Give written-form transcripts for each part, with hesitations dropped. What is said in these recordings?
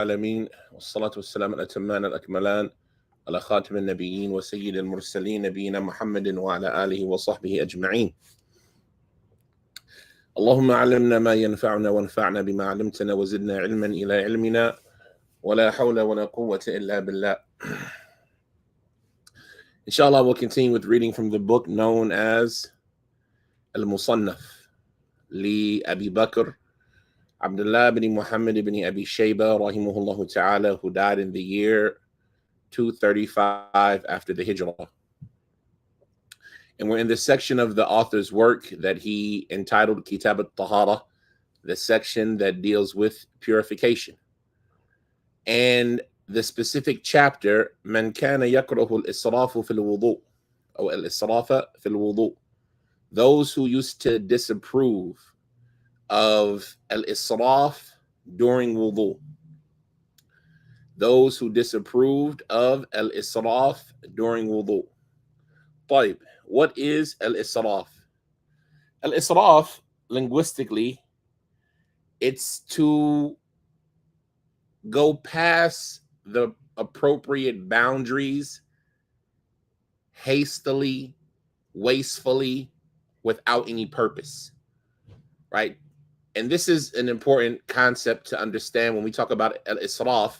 العالمين والصلاة والسلام الأتمان الأكملان على خاتم النبيين وسيد المرسلين نبينا محمد وعلى آله وصحبه أجمعين. اللهم علمنا ما ينفعنا وانفعنا بما علمتنا وزدنا علما إلى علمنا ولا حول ولا قوة إلا بالله. Inshallah, we'll continue with reading from the book known as Al-Musannaf li Abi Bakr Abdullah bin Muhammad ibn Abi Shayba rahimahullah ta'ala, who died in the year 235 after the Hijrah. And we're in the section of the author's work that he entitled Kitab al-Tahara, the section that deals with purification. And the specific chapter, Man kana yakrahu al-israfu fil wudu, or al-israfa fil wudu. Those who used to disapprove of al-israf during wudu. Those who disapproved of al-israf during wudu. طيب, what is al-israf? Al-israf, linguistically, it's to go past the appropriate boundaries hastily, wastefully, without any purpose, right? And this is an important concept to understand when we talk about al-israf.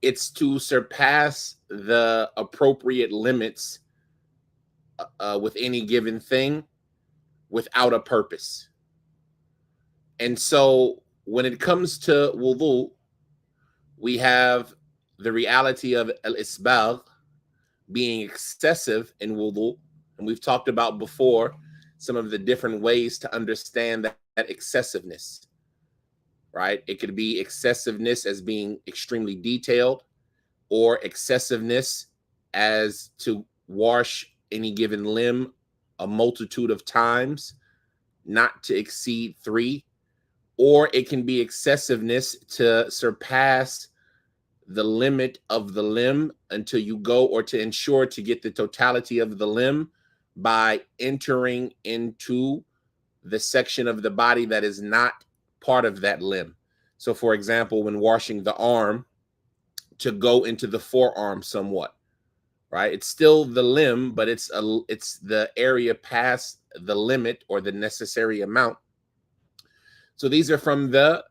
It's to surpass the appropriate limits with any given thing without a purpose. And so when it comes to wudu, we have the reality of al-isbagh, being excessive in wudu. And we've talked about before some of the different ways to understand that excessiveness, right? It could be excessiveness as being extremely detailed, or excessiveness as to wash any given limb a multitude of times, not to exceed 3. Or it can be excessiveness to surpass the limit of the limb until you go, or to ensure to get the totality of the limb by entering into the section of the body that is not part of that limb. So for example, when washing the arm, to go into the forearm somewhat, right? It's still the limb, but it's the area past the limit or the necessary amount. So these are from the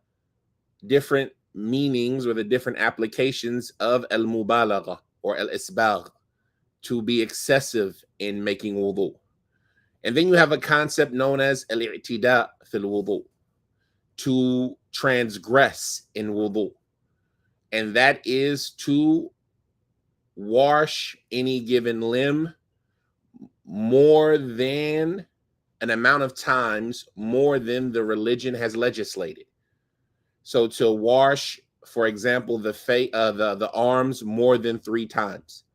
different meanings or the different applications of al-mubalagha or al-isbagh, to be excessive in making wudu. And then you have a concept known as al-i'tida fil wudu, to transgress in wudu. And that is to wash any given limb more than an amount of times, more than the religion has legislated. So to wash, for example, the arms more than 3 times.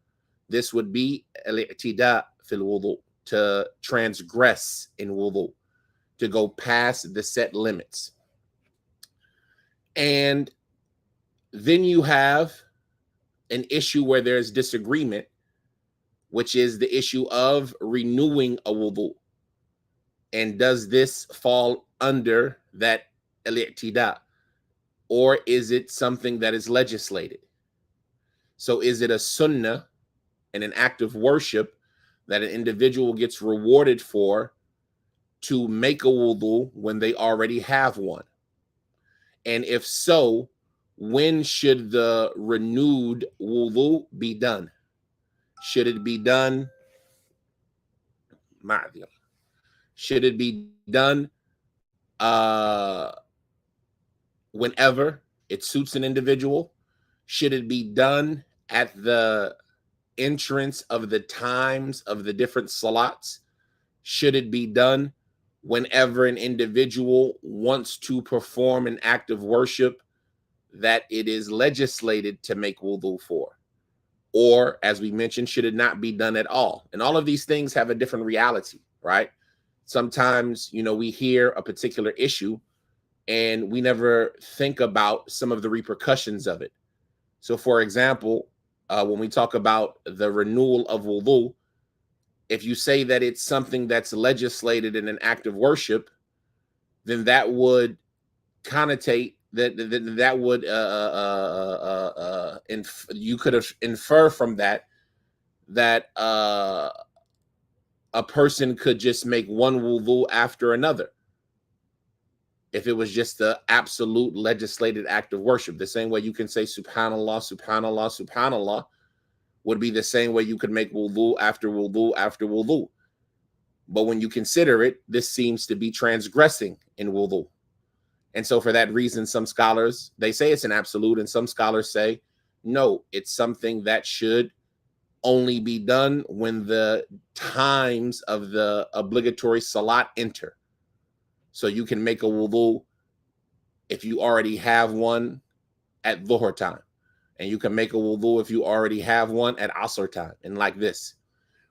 This would be al-i'tida fil wudu, to transgress in wudu, to go past the set limits. And then you have an issue where there's disagreement, which is the issue of renewing a wudu. And does this fall under that al-i'tida, or is it something that is legislated? So is it a sunnah and an act of worship that an individual gets rewarded for, to make a wudu when they already have one? And if so, when should the renewed wudu be done? Should it be done Should it be done whenever it suits an individual? Should it be done at the entrance of the times of the different salats? Should it be done whenever an individual wants to perform an act of worship that it is legislated to make wudu for? Or, as we mentioned, should it not be done at all? And all of these things have a different reality, right? Sometimes, we hear a particular issue and we never think about some of the repercussions of it. So, for example, when we talk about the renewal of wudu, if you say that it's something that's legislated in an act of worship, then that would connotate that would you could have infer from that a person could just make one wudu after another if it was just the absolute legislated act of worship. The same way you can say subhanallah, subhanallah, subhanallah would be the same way you could make wudu after wudu after wudu. But when you consider it, this seems to be transgressing in wudu. And so for that reason, some scholars, they say it's an absolute, and some scholars say, no, it's something that should only be done when the times of the obligatory salat enter. So you can make a wudu if you already have one at dhuhr time, and you can make a wudu if you already have one at asr time, and like this.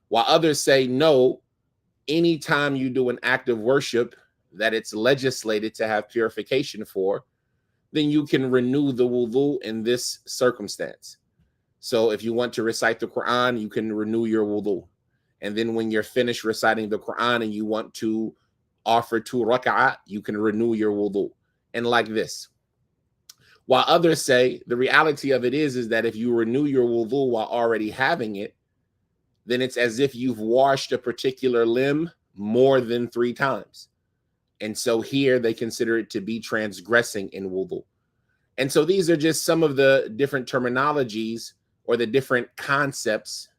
While others say, no, anytime you do an act of worship that it's legislated to have purification for, then you can renew the wudu in this circumstance. So if you want to recite the Quran, you can renew your wudu. And then when you're finished reciting the Quran and you want to offer 2 rak'ah, you can renew your wudu. And like this. While others say the reality of it is that if you renew your wudu while already having it, then it's as if you've washed a particular limb more than 3 times. And so here they consider it to be transgressing in wudu. And so these are just some of the different terminologies or the different concepts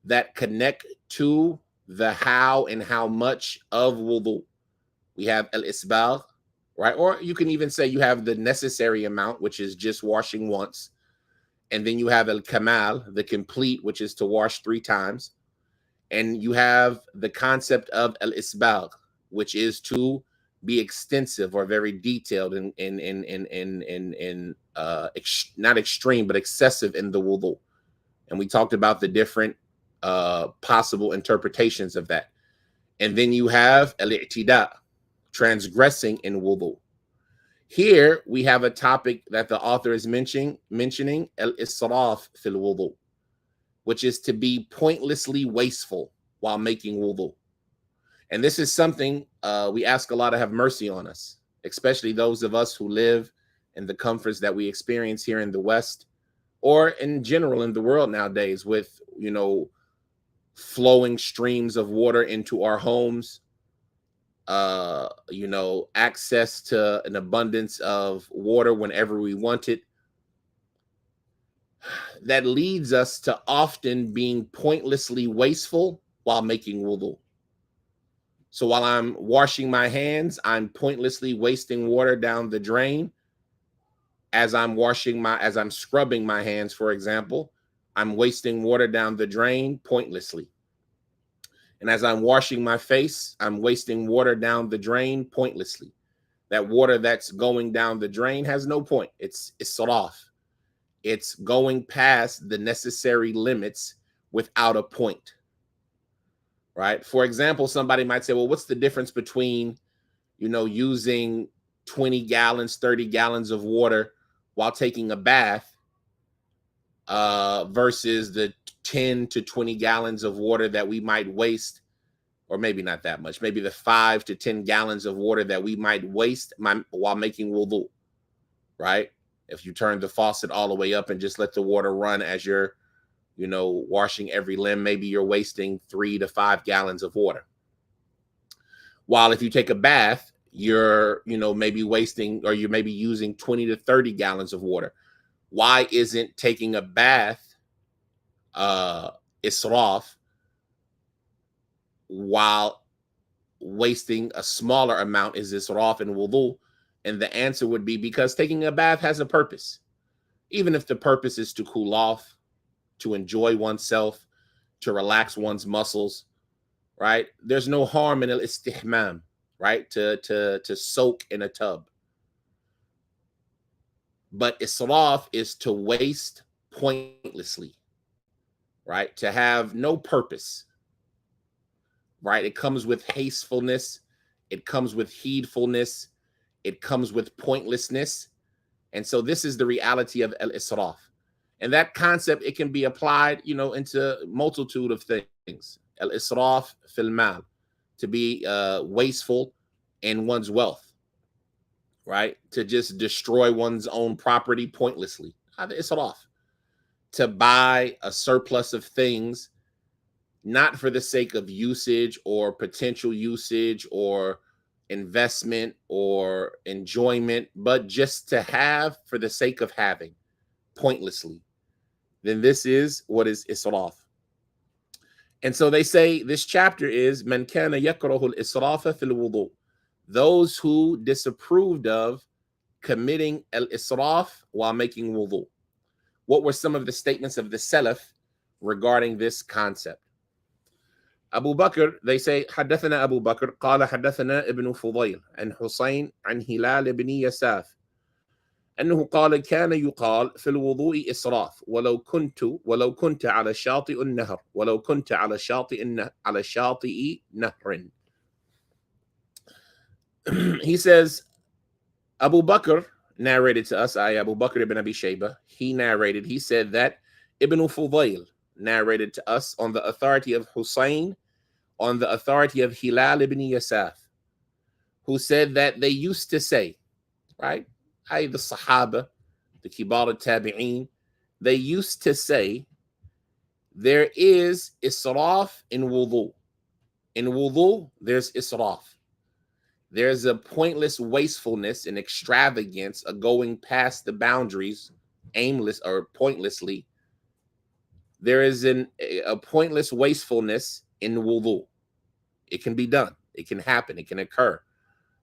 that connect to the how and how much of wudu. We have al-isbagh, right? Or you can even say you have the necessary amount, which is just washing once. And then you have al-kamal, the complete, which is to wash 3 times. And you have the concept of al-isbagh, which is to be extensive or very detailed in not extreme, but excessive in the wudu. And we talked about the different possible interpretations of that. And then you have al-i'tida, transgressing in wudu. Here we have a topic that the author is mentioning al-israf fil wudu, which is to be pointlessly wasteful while making wudu. And this is something we ask Allah to have mercy on us, especially those of us who live in the comforts that we experience here in the West, or in general in the world nowadays, with, you know, flowing streams of water into our homes, you know, access to an abundance of water whenever we want it. That leads us to often being pointlessly wasteful while making wudu. So while I'm washing my hands, I'm pointlessly wasting water down the drain. As I'm scrubbing my hands, for example, I'm wasting water down the drain pointlessly. And as I'm washing my face, I'm wasting water down the drain pointlessly. That water that's going down the drain has no point. It's saraf. It's going past the necessary limits without a point. Right? For example, somebody might say, well, what's the difference between, you know, using 20 gallons, 30 gallons of water while taking a bath versus the 10 to 20 gallons of water that we might waste, or maybe not that much, maybe the 5 to 10 gallons of water that we might waste while making wudu, right? If you turn the faucet all the way up and just let the water run as you're, you know, washing every limb, maybe you're wasting 3 to 5 gallons of water. While if you take a bath, you're, you know, maybe wasting, or you may be using 20 to 30 gallons of water. Why isn't taking a bath israf while wasting a smaller amount is israf in wudu? And the answer would be because taking a bath has a purpose. Even if the purpose is to cool off, to enjoy oneself, to relax one's muscles, right? There's no harm in al-istihmam, right? To soak in a tub. But israf is to waste pointlessly, right? To have no purpose, right? It comes with hastefulness. It comes with heedfulness. It comes with pointlessness. And so this is the reality of al-israf. And that concept, it can be applied, you know, into a multitude of things. Al-israf fil mal, to be wasteful in one's wealth, right? To just destroy one's own property pointlessly. Israf. To buy a surplus of things, not for the sake of usage or potential usage or investment or enjoyment, but just to have for the sake of having pointlessly, then this is what is israf. And so they say this chapter is man kana yakrahu al-israfa fil wudu. Those who disapproved of committing al-israf while making wudu. What were some of the statements of the Salaf regarding this concept? Abu Bakr, they say, حدثنا أبو بكر قال حدثنا ابن فضيل عن حسين عن هلال بن يساف أنه قال كان يقال في الوضوء إسراف ولو كنت على شاطئ النهر على شاطئ نهر. He says, Abu Bakr narrated to us, Abu Bakr ibn Abi Shayba, he said that Ibn Fudayl narrated to us on the authority of Hussein, on the authority of Hilal ibn Yasaf, who said that they used to say, right? The Sahaba, the Kibar al-Tabi'een, they used to say, there is israf in wudu. In wudu, there's israf. There's a pointless wastefulness and extravagance, a going past the boundaries, aimless or pointlessly. There is a pointless wastefulness in wudu. It can be done. It can happen. It can occur.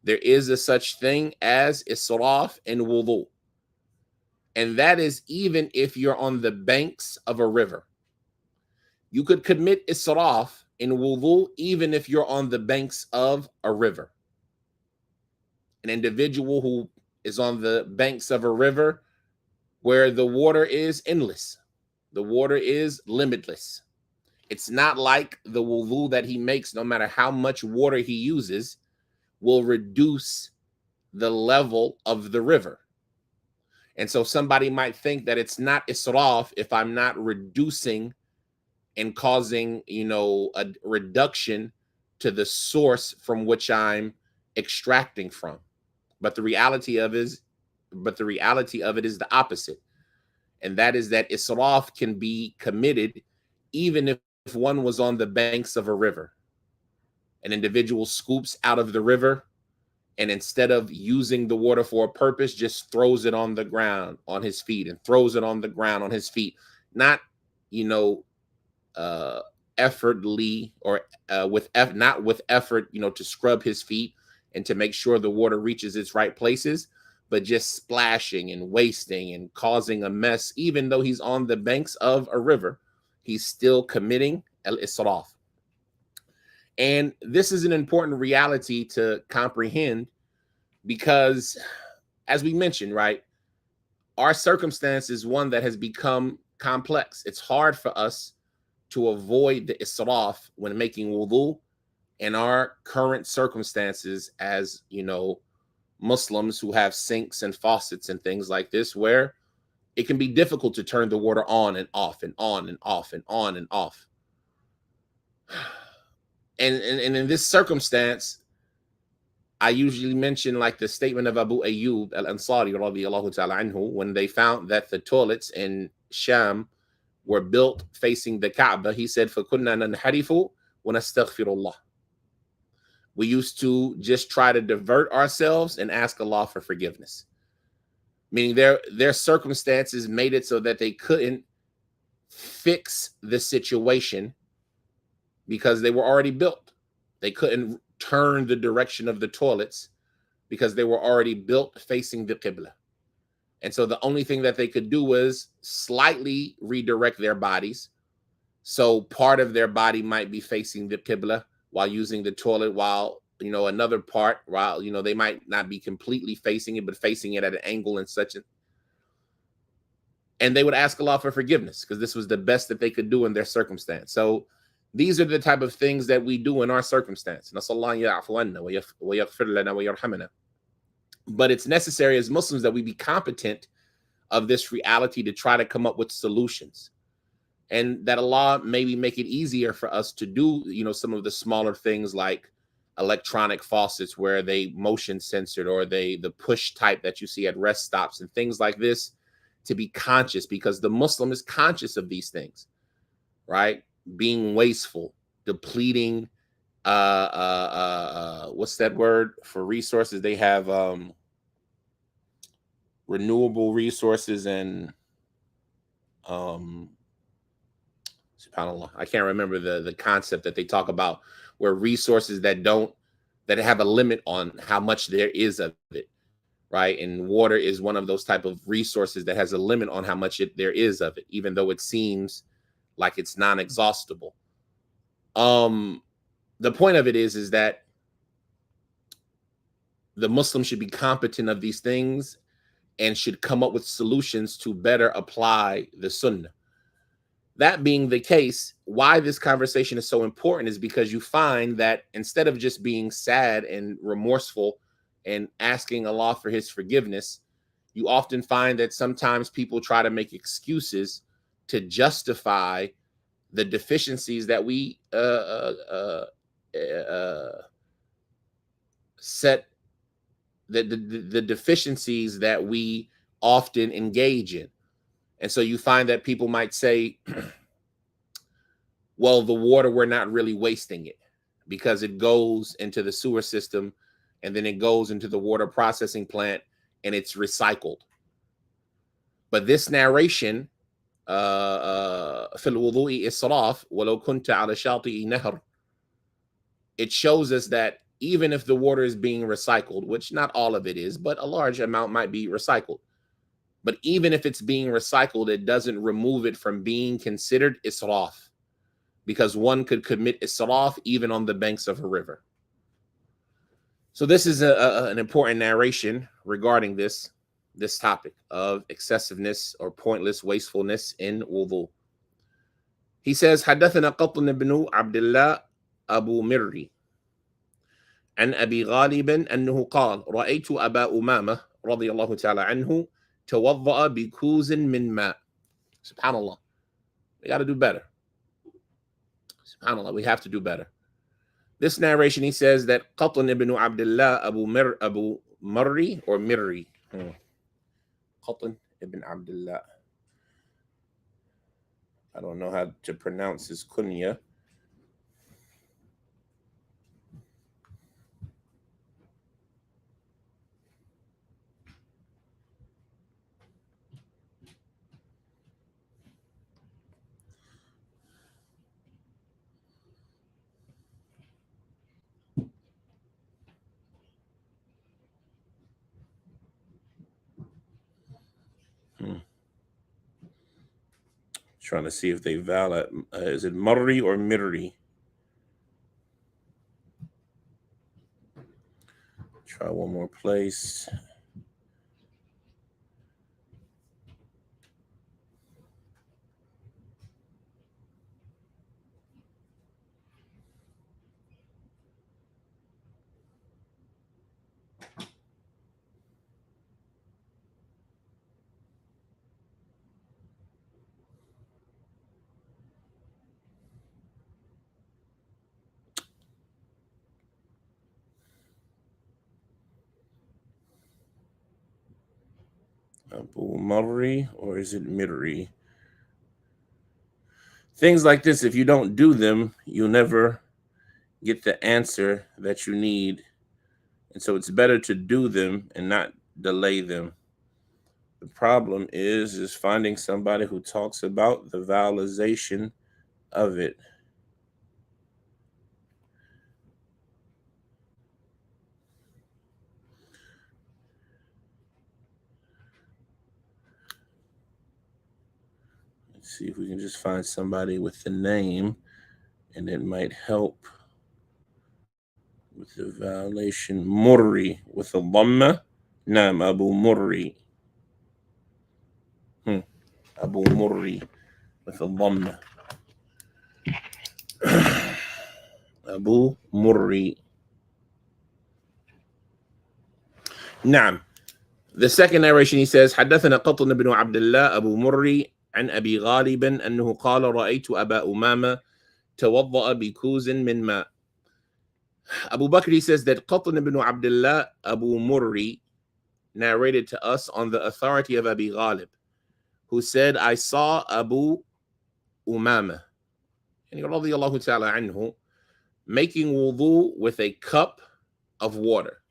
There is a such thing as israf in wudu. And that is even if you're on the banks of a river. You could commit israf in wudu even if you're on the banks of a river. An individual who is on the banks of a river where the water is endless, the water is limitless. It's not like the wudu that he makes, no matter how much water he uses, will reduce the level of the river. And so somebody might think that it's not israf if I'm not reducing and causing, a reduction to the source from which I'm extracting from. But the reality of it is the opposite. And that is that israf can be committed even if one was on the banks of a river. An individual scoops out of the river and instead of using the water for a purpose, just throws it on the ground on his feet and throws it on the ground on his feet. Not, effortly or not with effort, to scrub his feet and to make sure the water reaches its right places, but just splashing and wasting and causing a mess. Even though he's on the banks of a river, he's still committing al-israf. And this is an important reality to comprehend because, as we mentioned, right, our circumstance is one that has become complex. It's hard for us to avoid the israf when making wudu in our current circumstances as, Muslims who have sinks and faucets and things like this, where it can be difficult to turn the water on and off and on and off and on and off. And in this circumstance, I usually mention like the statement of Abu Ayyub al-Ansari radiyallahu ta'ala anhu, when they found that the toilets in Sham were built facing the Kaaba. He said, فَكُنَّا نَنْحَرِفُ وَنَسْتَغْفِرُ اللَّهِ. We used to just try to divert ourselves and ask Allah for forgiveness. Meaning their circumstances made it so that they couldn't fix the situation because they were already built. They couldn't turn the direction of the toilets because they were already built facing the Qibla. And so the only thing that they could do was slightly redirect their bodies. So part of their body might be facing the Qibla while using the toilet, while, another part, while, they might not be completely facing it, but facing it at an angle and such. And they would ask Allah for forgiveness because this was the best that they could do in their circumstance. So these are the type of things that we do in our circumstance. But it's necessary as Muslims that we be competent of this reality to try to come up with solutions, and that Allah maybe make it easier for us to do, some of the smaller things like electronic faucets where they motion censored, or the push type that you see at rest stops and things like this, to be conscious, because the Muslim is conscious of these things, right? Being wasteful, depleting, what's that word for resources? They have renewable resources and subhanAllah, I can't remember the concept that they talk about, where resources that have a limit on how much there is of it, right? And water is one of those type of resources that has a limit on how much there is of it, even though it seems like it's non-exhaustible. The point of it is that the Muslim should be competent of these things and should come up with solutions to better apply the Sunnah. That being the case, why this conversation is so important is because you find that instead of just being sad and remorseful and asking Allah for his forgiveness, you often find that sometimes people try to make excuses to justify the deficiencies that we set, the deficiencies that we often engage in. And so you find that people might say, well, the water, we're not really wasting it because it goes into the sewer system and then it goes into the water processing plant and it's recycled. But this narration, it shows us that even if the water is being recycled, which not all of it is, but a large amount might be recycled. But even if it's being recycled, it doesn't remove it from being considered israf, because one could commit israf even on the banks of a river. So this is an important narration regarding this topic of excessiveness or pointless wastefulness in wudu. He says, حدثنا قطن بن عبد الله أبو مري عن أبي غالب أنه قال رأيت أبا أمامة رضي الله تعالى عنه توضأ بكوز من ماء. Subhanallah. We got to do better. Subhanallah, we have to do better. This narration, he says that Qatn ibn Abdullah Abu Marri or Mirri. Qatn ibn Abdullah. I don't know how to pronounce his kunya. Trying to see if they valid. Is it Marri or Mirri? Try one more place. Abu Marri, or is it Mirri? Things like this, if you don't do them, you'll never get the answer that you need. And so it's better to do them and not delay them. The problem is finding somebody who talks about the vowelization of it. Let's see if we can just find somebody with the name, and it might help with the vowelation. Murri with a dhamma. Naam, Abu Murri. Abu Murri with a dhamma. Abu Murri. Naam. The second narration, he says, حدثنا قطن بن عبد الله أبو مري عن أبي غالب أنه قال رأيت أبا أمامة توضأ بكوز من ماء. Abu Bakr, he says that Qatn ibn Abdullah Abu Murri narrated to us on the authority of Abi Ghalib, who said, I saw Abu Umama, and radiyallahu ta'ala anhu, making wudu with a cup of water.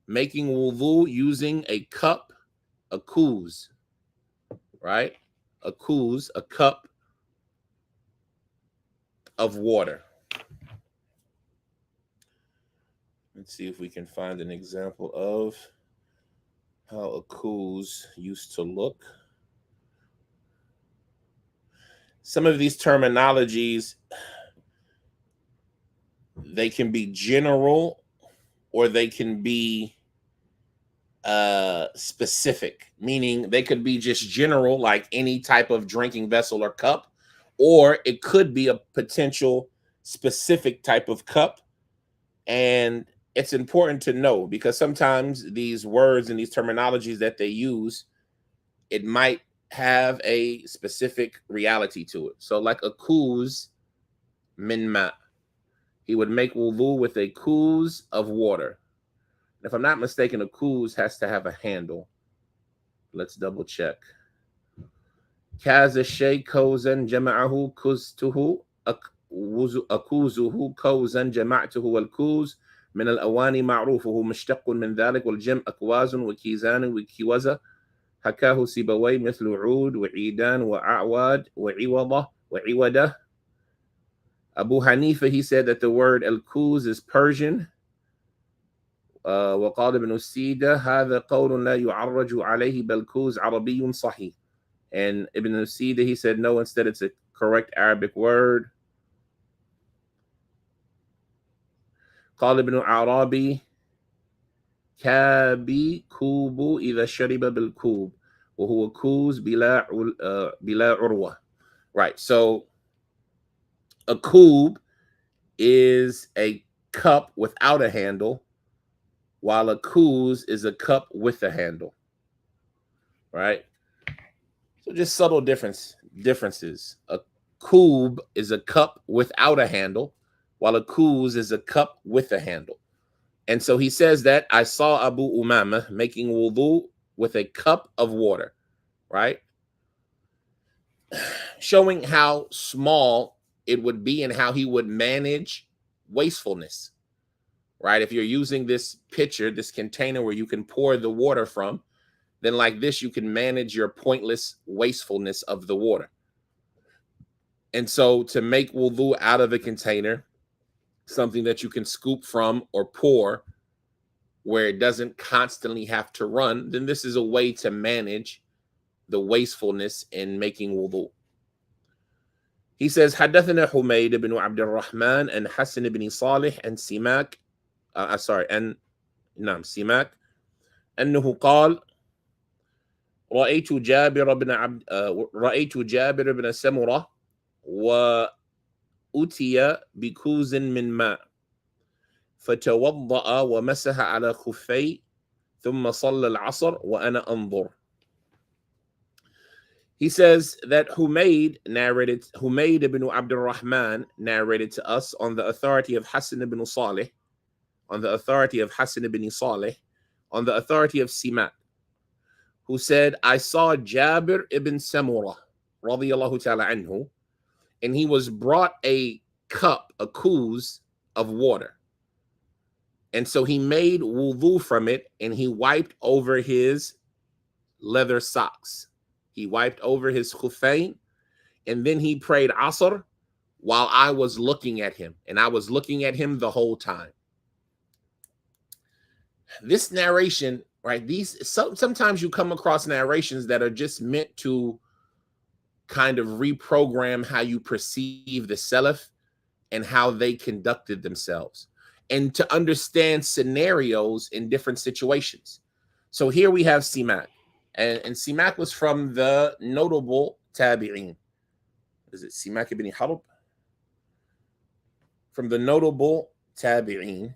Making wudu using a cup, a kuz, right? A kuz, a cup of water. Let's see if we can find an example of how a kuz used to look. Some of these terminologies, they can be general or they can be specific, meaning they could be just general, like any type of drinking vessel or cup, or it could be a potential specific type of cup. And it's important to know because sometimes these words and these terminologies that they use, it might have a specific reality to it. So like a kuz min ma, he would make wudu with a kuz of water. If I'm not mistaken, a kuz has to have a handle. Let's double check. Kaza shay kozan jama'ahu kuztuhu akuzuhu kozan jama'tuhu wal kuz من الأواني معروفه مشتق من ذلك والجمع أكواز وكيزان وكيوزة حكاه سيبوي مثل عود وعيدان وأعواد وعوضة وعودة. Abu Hanifa, he said that the word al-kuz is Persian. وقال ابن سيدة هذا قول لا يعرج عليه بل كوز عربي صحيح. And Ibn Sida, he said no, instead it's a correct Arabic word. قال ابن عربي كابي كوب إذا شرب بالكوب وهو كوز بلا عروة. Right, so a koob is a cup without a handle, while a kuz is a cup with a handle, right? So just subtle differences. A koob is a cup without a handle, while a kuz is a cup with a handle. And so he says that I saw Abu Umama making wudu with a cup of water, right? Showing how small it would be and how he would manage wastefulness, right? If you're using this pitcher, this container where you can pour the water from, then like this, you can manage your pointless wastefulness of the water. And so to make wudu out of a container, something that you can scoop from or pour where it doesn't constantly have to run, then this is a way to manage the wastefulness in making wudu. He says, حدثنا حميد بن عبد الرحمن and حسن بن صالح and سماك سماك أنه قال رأيت جابر بن سمرة وأتي بكوز من ماء فتوضأ ومسح على خفي ثم صلى العصر وأنا أنظر. He says that Humayd ibn Abdul Rahman narrated to us on the authority of Hassan ibn Salih, on the authority of Simak, who said, I saw Jabir ibn Samurah, radiyallahu ta'ala anhu, and he was brought a cup, a kuz of water. And so he made wudu from it and he wiped over his leather socks. He wiped over his khufayn, and then he prayed Asr while I was looking at him. And I was looking at him the whole time. This narration, right? Sometimes you come across narrations that are just meant to kind of reprogram how you perceive the Salaf and how they conducted themselves, and to understand scenarios in different situations. So here we have Simak. And Simak was from the notable tabi'in. Is it Simak ibn Harb? From the notable tabi'in.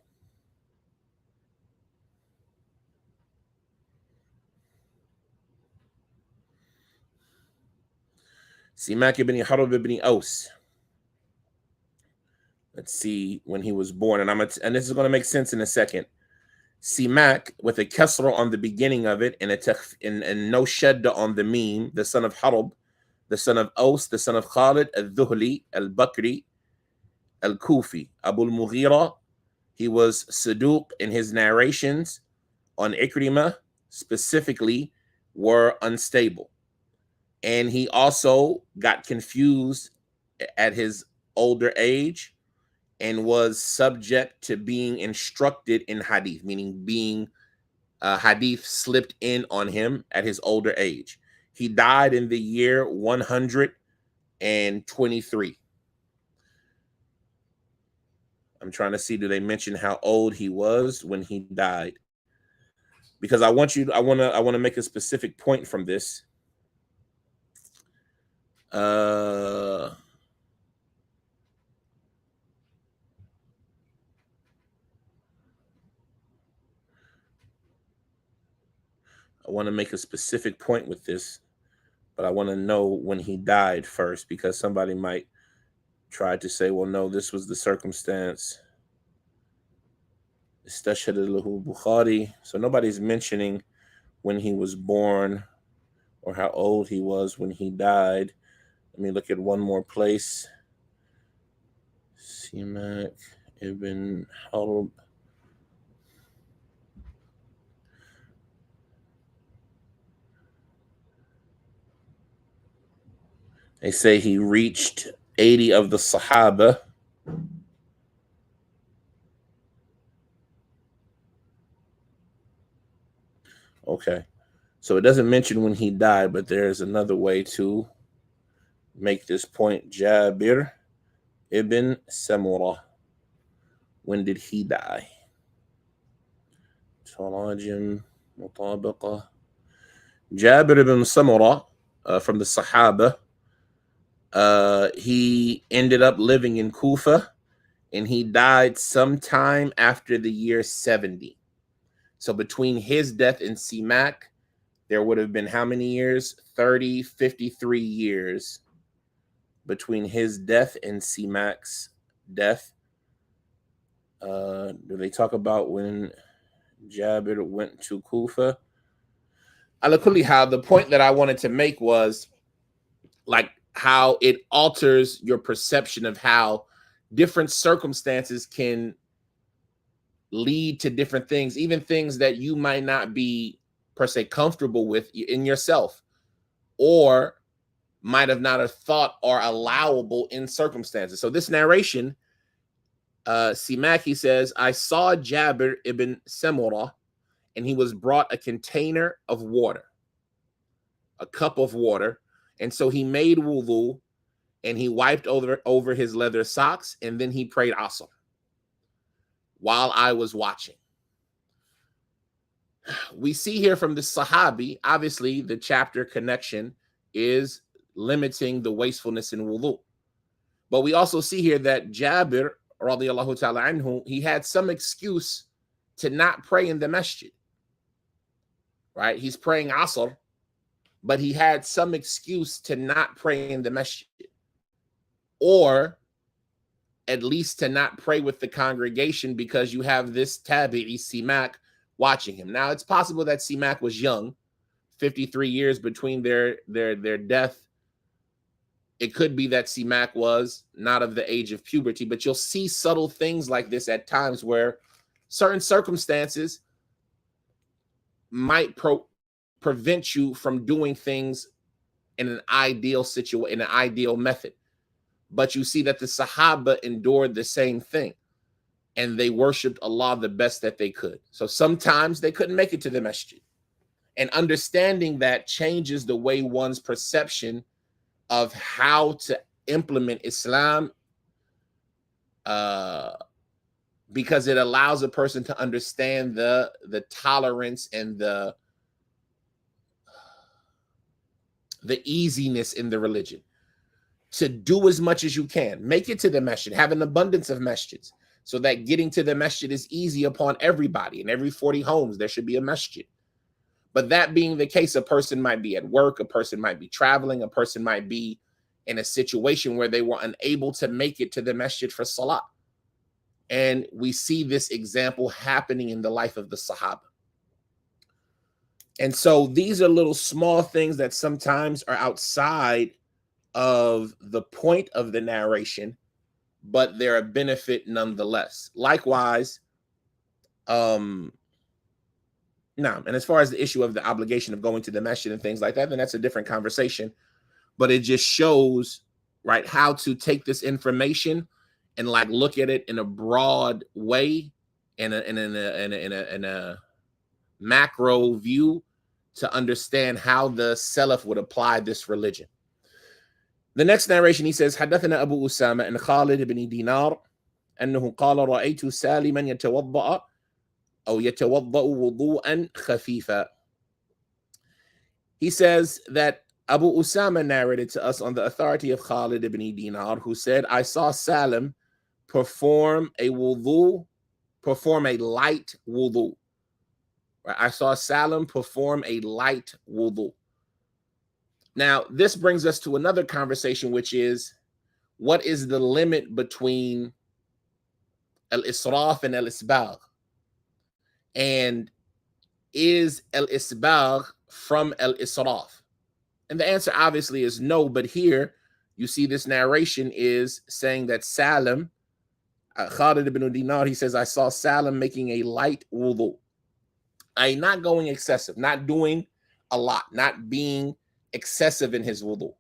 Simak ibn Harb ibn Aus. Let's see when he was born, and and this is going to make sense in a second. Simak with a kasra on the beginning of it and and no shadda on the meme, the son of Harb, the son of Aus, the son of Khalid, al-Dhuhli, al-Bakri, al-Kufi. Abu al-Mughira, he was Saduq in his narrations on Ikrimah, specifically, were unstable. And he also got confused at his older age and was subject to being instructed in hadith, meaning being hadith slipped in on him at his older age. He died in the year 123. I'm trying to see, do they mention how old he was when he died? Because I want to make a specific point from this. I want to make a specific point with this, but I want to know when he died first, because somebody might try to say, well, no, this was the circumstance. So nobody's mentioning when he was born or how old he was when he died. Let me look at one more place. Simak ibn Harb. They say he reached 80 of the Sahaba. Okay. So it doesn't mention when he died, but there's another way to make this point. Jabir ibn Samurah. When did he die? Tarajim Mutabaqa. Jabir ibn Samurah, from the Sahaba. He ended up living in Kufa, and he died sometime after the year 70. So between his death and Simak, there would have been how many years? 53 years between his death and Simak's death. Do they talk about when Jabir went to Kufa? Ala kulli hal, the point that I wanted to make was like how it alters your perception of how different circumstances can lead to different things, even things that you might not be per se comfortable with in yourself, or might have not have thought are allowable in circumstances. So this narration, Simak, he says, I saw Jabir ibn Samurah, and he was brought a container of water, a cup of water. And so he made wudu, and he wiped over his leather socks, and then he prayed asr while I was watching. We see here from the Sahabi, obviously the chapter connection is limiting the wastefulness in wudu. But we also see here that Jabir, radiyallahu ta'ala anhu, he had some excuse to not pray in the masjid. Right? He's praying asr, but he had some excuse to not pray in the masjid, or at least to not pray with the congregation, because you have this tabi'i Simak watching him. Now, it's possible that Simak was young, 53 years between their death. It could be that Simak was not of the age of puberty, but you'll see subtle things like this at times where certain circumstances might prevent you from doing things in an ideal situation, in an ideal method. But you see that the Sahaba endured the same thing, and they worshiped Allah the best that they could. So sometimes they couldn't make it to the masjid. And understanding that changes the way one's perception of how to implement Islam, because it allows a person to understand the tolerance and the easiness in the religion. To do as much as you can, make it to the masjid, have an abundance of masjids, so that getting to the masjid is easy upon everybody. In every 40 homes, there should be a masjid. But that being the case, a person might be at work, a person might be traveling, a person might be in a situation where they were unable to make it to the masjid for salah. And we see this example happening in the life of the Sahaba. And so these are little small things that sometimes are outside of the point of the narration, but they're a benefit nonetheless. Likewise, and as far as the issue of the obligation of going to the masjid and things like that, then that's a different conversation. But it just shows, right, how to take this information and like look at it in a broad way and in a macro view to understand how the Salaf would apply this religion. The next narration, he says, حدثنا أبو أسامة أن خالد بن دينار أنه قال رأيت سالما يتوضأ أو يتوضأ وضوءا خفيفا. He says that Abu Usama narrated to us on the authority of Khalid ibn Dinar, who said, I saw Salim perform a light wudu. Right? I saw Salim perform a light wudu. Now, this brings us to another conversation, which is, what is the limit between al-israf and al-isbagh? And is al-isbagh from al-israf? And the answer obviously is no, but here you see this narration is saying that Salim, Khalid ibn Dinar, he says, I saw Salim making a light wudu. Not going excessive, not doing a lot, not being excessive in his wudu.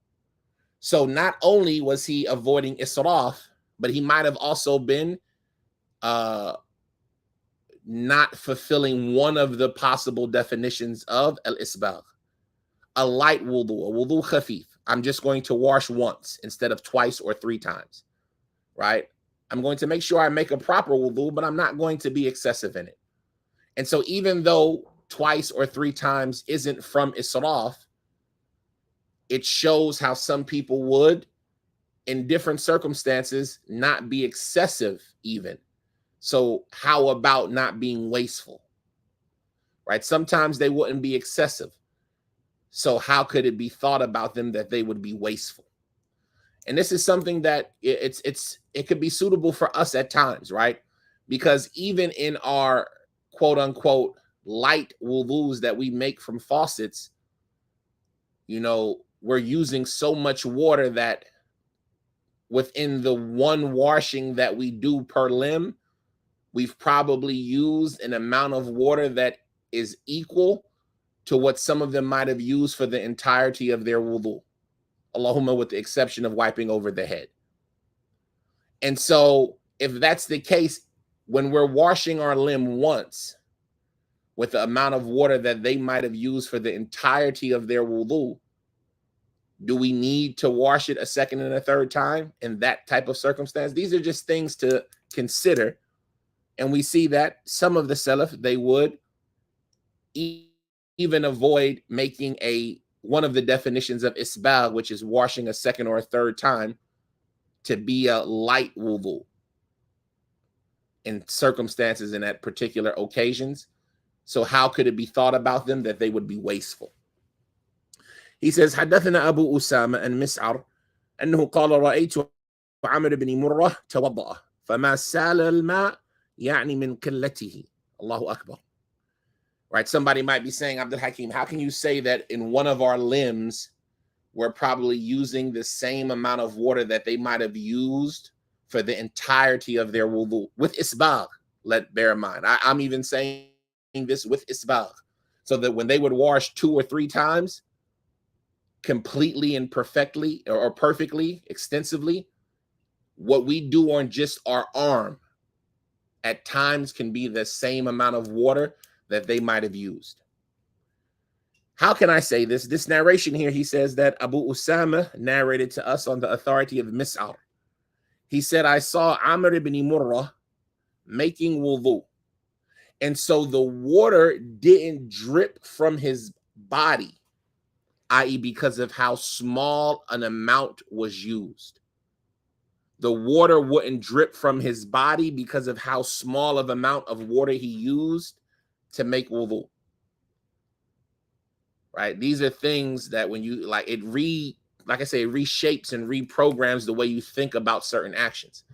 So not only was he avoiding israf, but he might have also been not fulfilling one of the possible definitions of al-isbagh. A light wudu, a wudu khafif. I'm just going to wash once instead of twice or three times, right? I'm going to make sure I make a proper wudu, but I'm not going to be excessive in it. And so even though twice or three times isn't from israf, it shows how some people would, in different circumstances, not be excessive even. So how about not being wasteful, right? Sometimes they wouldn't be excessive. So how could it be thought about them that they would be wasteful? And this is something that it could be suitable for us at times, right? Because even in our quote unquote light wudus that we make from faucets, we're using so much water that within the one washing that we do per limb, we've probably used an amount of water that is equal to what some of them might have used for the entirety of their wudu. Allahumma, with the exception of wiping over the head. And so if that's the case, when we're washing our limb once with the amount of water that they might have used for the entirety of their wudu, do we need to wash it a second and a third time in that type of circumstance? These are just things to consider. And we see that some of the Salaf, they would even avoid making one of the definitions of isbagh, which is washing a second or a third time, to be a light wudu in circumstances and at particular occasions. So how could it be thought about them that they would be wasteful? He says, حدثنا أبو أسامة أن مسعر أنه قال رأيت عمرو بن مرة توضأ فما سال الماء يعني من قلته. Allahu Akbar. Right, somebody might be saying, Abdul Hakim, how can you say that in one of our limbs we're probably using the same amount of water that they might have used for the entirety of their wudu with isbagh? Bear in mind, I'm even saying this with isbagh, so that when they would wash 2 or 3 times completely and perfectly or perfectly extensively, what we do on just our arm at times can be the same amount of water that they might have used. How can I say this? This narration here, he says that Abu Usama narrated to us on the authority of Mis'ar. He said, I saw Amr ibn Murrah making wudu. And so the water didn't drip from his body, i.e. because of how small an amount was used. The water wouldn't drip from his body because of how small of amount of water he used to make wudu. Right? These are things that when you like I say, it reshapes and reprograms the way you think about certain actions.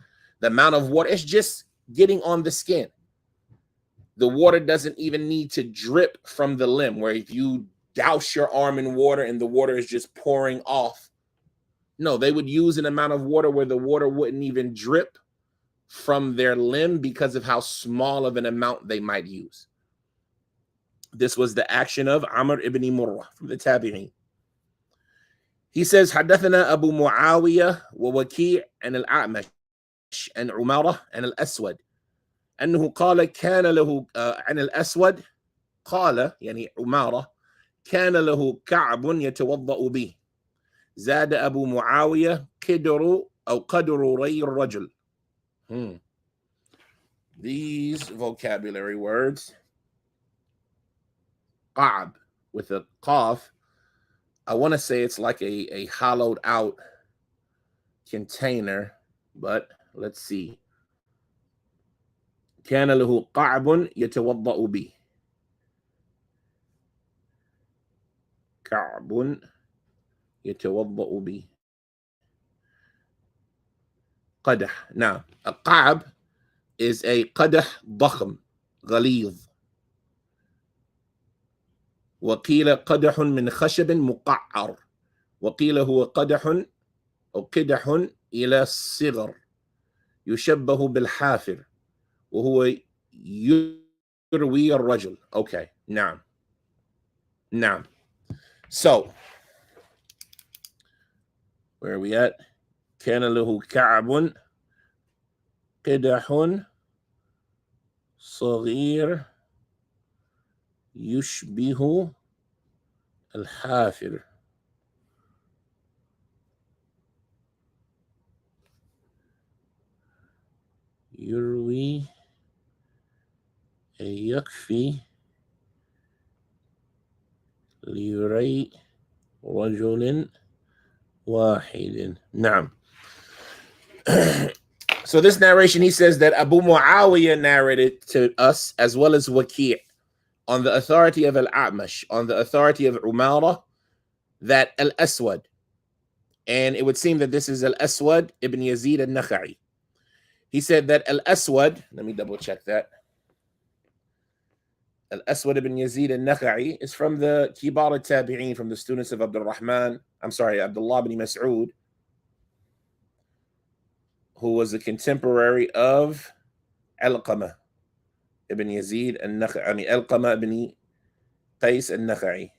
The amount of water, it's just getting on the skin. The water doesn't even need to drip from the limb, where if you douse your arm in water and the water is just pouring off. No, they would use an amount of water where the water wouldn't even drip from their limb because of how small of an amount they might use. This was the action of Amr ibn Murrah from the Tabi'in. He says, حدثنا أبو معاوية ووكيع عن الأعمش عن عمارة عن الأسود أنه قال كان له عن الأسود قال يعني عمارة كان له كعب يتوضأ به زاد أبو معاوية قدر أو قدر ري الرجل. These vocabulary words, قعب with a qaf, I want to say it's like a hollowed out container, but let's see. كان له قعب يتوضأ به. كعب يتوضأ به. قدح. Now, a قعب is a قدح ضخم غليظ. وقيل قدح من خشب مقعر. وقيل هو قدح أو قدح إلى الصغر يشبه بالحافر وهو يروي الرجل. Okay, نعم. نعم. So, where are we at? كان له كعب قدح صغير يشبه الحافر. يروي يكفي ليري رجل واحد. نعم. So this narration, he says that Abu Muawiyah narrated to us, as well as Waki' on the authority of Al-A'mash, on the authority of Umara, that Al-Aswad, and it would seem that this is Al-Aswad ibn Yazid al-Nakha'i. He said that Al-Aswad, let me double check that. Al-Aswad ibn Yazid al-Nakha'i is from the Kibar al-Tabi'in, from the students of Abdullah ibn Mas'ud, who was a contemporary of Alqamah ibn Yazid al-Nakha'i, Alqamah ibn Qais al-Nakha'i.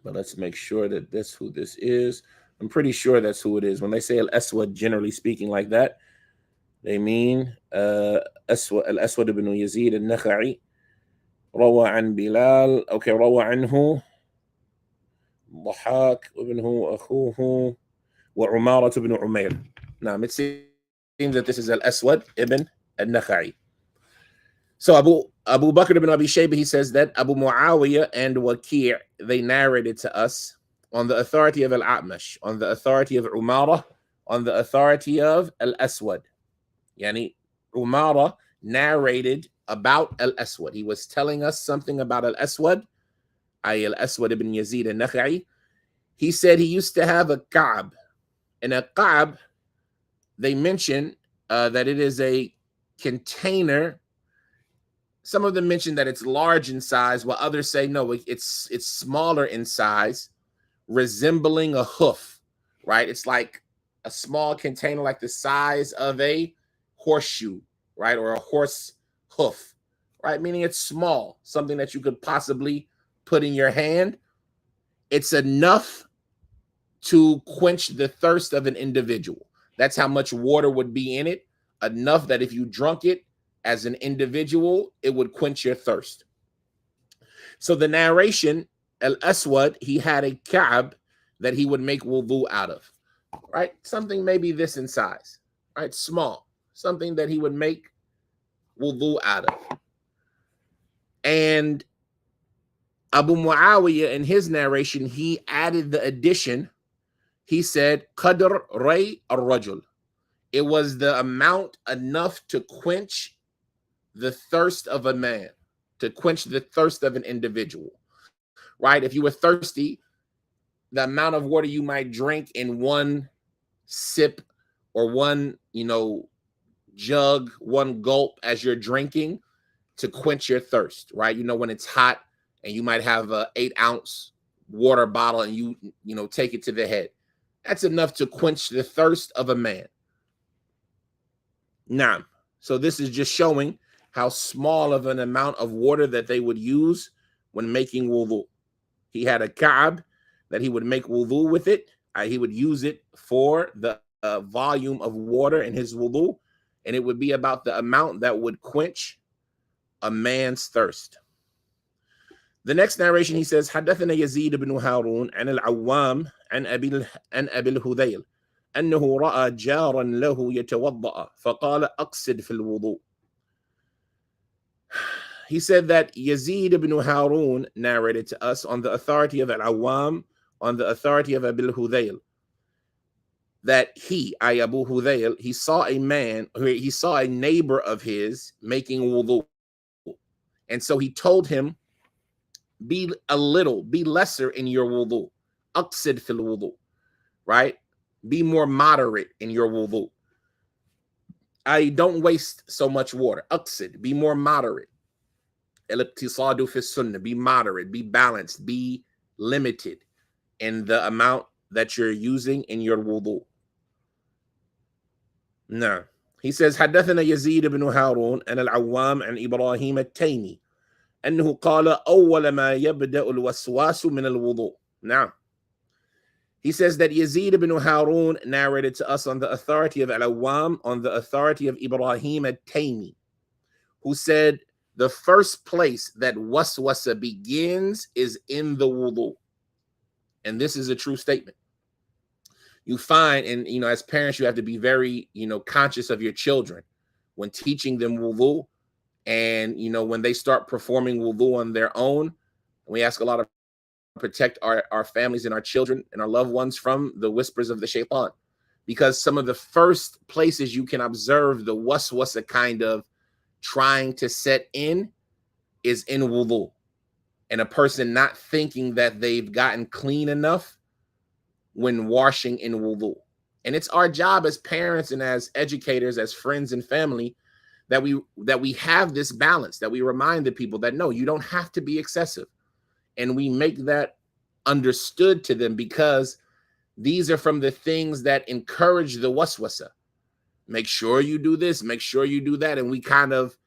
But let's make sure that that's who this is. I'm pretty sure that's who it is. When they say Al-Aswad, generally speaking like that, they mean Al-Aswad ibn Yazid al-Nakha'i. روى عن بلال. Okay, روى عنه ضحاك وابنه أخوه وعمارة بن عمير. Now, it seems that this is Al-Aswad ibn al-Nakha'i. So Abu Bakr ibn Abi Shaybah, he says that Abu Muawiyah and Waki' they narrated to us on the authority of Al-A'mash, on the authority of Umara, on the authority of Al-Aswad. Yani Umara narrated about Al-Aswad. He was telling us something about Al-Aswad, Al-Aswad ibn Yazid al-Nakha'i. He said he used to have a Ka'b. And a Ka'b, they mention that it is a container. Some of them mention that it's large in size, while others say no, it's smaller in size, resembling a hoof, right? It's like a small container, like the size of a horseshoe, right? Or a horse hoof, right? Meaning it's small, something that you could possibly put in your hand. It's enough to quench the thirst of an individual. That's how much water would be in it, enough that if you drunk it as an individual, it would quench your thirst. So the narration, Al-Aswad, he had a Ka'b that he would make wudu out of, right? Something maybe this in size, right? Small, something that he would make wudu out of. And Abu Muawiyah, in his narration, he added the addition. He said, Qadr Ray al-Rajul. It was the amount enough to quench the thirst of a man, to quench the thirst of an individual, right? If you were thirsty, the amount of water you might drink in one sip or one, jug, one gulp as you're drinking to quench your thirst, right? When it's hot and you might have a 8-ounce water bottle and you take it to the head. That's enough to quench the thirst of a man. Now, so this is just showing how small of an amount of water that they would use when making wudu. He had a ka'ab that he would make wudu with it. He would use it for the volume of water in his wudu, and it would be about the amount that would quench a man's thirst. The next narration, he says, حدثنا يزيد بن هارون عن العوام عن أبي الهذيل أنه رأى جارا له يتوضأ فقال أقصد في الوضوء. He said that Yazid ibn Harun narrated to us on the authority of Al-Awwam, on the authority of Abil Hudayl, that Abu Hudayl, he saw a neighbor of his making wudu. And so he told him, be lesser in your wudu. Aqsid fil wudu, right? Be more moderate in your wudu. Don't waste so much water. Aqsid, be more moderate. Al-iqtisadu fi sunnah, be moderate, be balanced, be limited in the amount that you're using in your wudu. Now, he says, حدثنا يزيد بن هارون عن العوام عن إبراهيم التيمي أنه قال أول ما يبدأ الوسواس من الوضوء. Now, he says that Yazid ibn Harun narrated to us on the authority of Al-Awwam, on the authority of Ibrahim al-Taymi, who said the first place that waswasa begins is in the wudu. And this is a true statement. You find, and as parents, you have to be very, conscious of your children when teaching them wudu. And, when they start performing wudu on their own, we ask a lot of protect our families and our children and our loved ones from the whispers of the shaitan, because some of the first places you can observe the waswasa kind of trying to set in is in wudu, and a person not thinking that they've gotten clean enough when washing in wudu. And it's our job as parents and as educators, as friends and family, that we have this balance, that we remind the people that no, you don't have to be excessive. And we make that understood to them, because these are from the things that encourage the waswasa. Make sure you do this, make sure you do that. And we kind of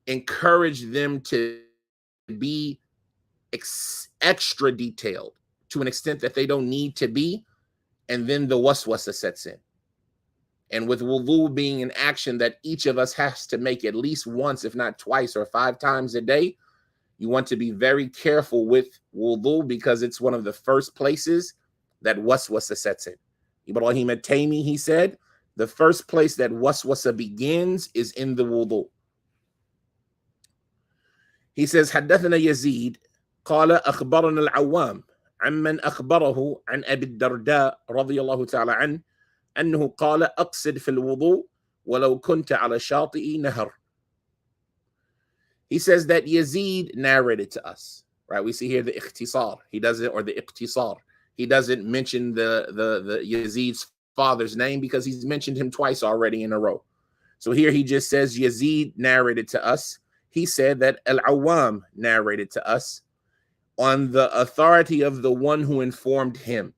encourage them to be extra detailed to an extent that they don't need to be. And then the waswasa sets in. And with wudu being an action that each of us has to make at least once, if not twice or 5 times a day, you want to be very careful with wudu, because it's one of the first places that waswasa sets in. Ibrahim al-Taymi, he said, the first place that waswasa begins is in the wudu. He says, حدثنا يزيد قال أخبرنا العوام عمن أخبره عن أبي الدرداء رضي الله تعالى عنه أنه قال أقصد في الوضوء ولو كنت على شاطئ نهر. He says that Yazid narrated to us, right? We see here the ikhtisar. He doesn't, or the iqtisar. He doesn't mention the Yazid's father's name, because he's mentioned him twice already in a row. So here he just says Yazid narrated to us. He said that Al-Awwam narrated to us on the authority of the one who informed him,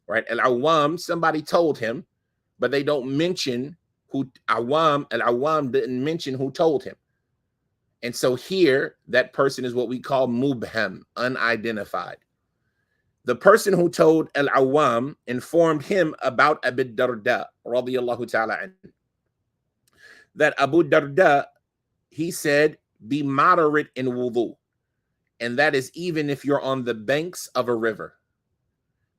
right? Al-Awwam, somebody told him, but they don't mention who. Al-Awwam didn't mention who told him. And so here, that person is what we call mubham, unidentified. The person who told Al-Awwam informed him about Abu Darda, radiyallahu ta'ala anhu. That Abu Darda, he said, be moderate in wudu. And that is even if you're on the banks of a river.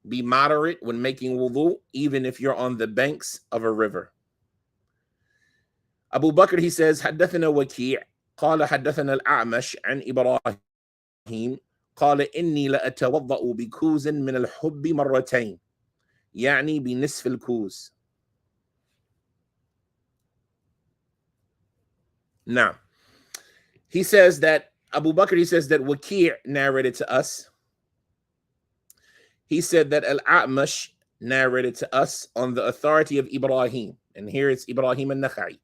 Be moderate when making wudu, even if you're on the banks of a river. Abu Bakr, he says, حدثنا وكيع قال حدثنا الأعمش عن إبراهيم قال إني لأتوضأ بكوز من الحب مرتين يعني بنصف الكوز. Now, he says that Abu Bakr, he says that Waki' narrated to us. He said that Al-A'mash narrated to us on the authority of Ibrahim. And here it's Ibrahim al-Nakhai.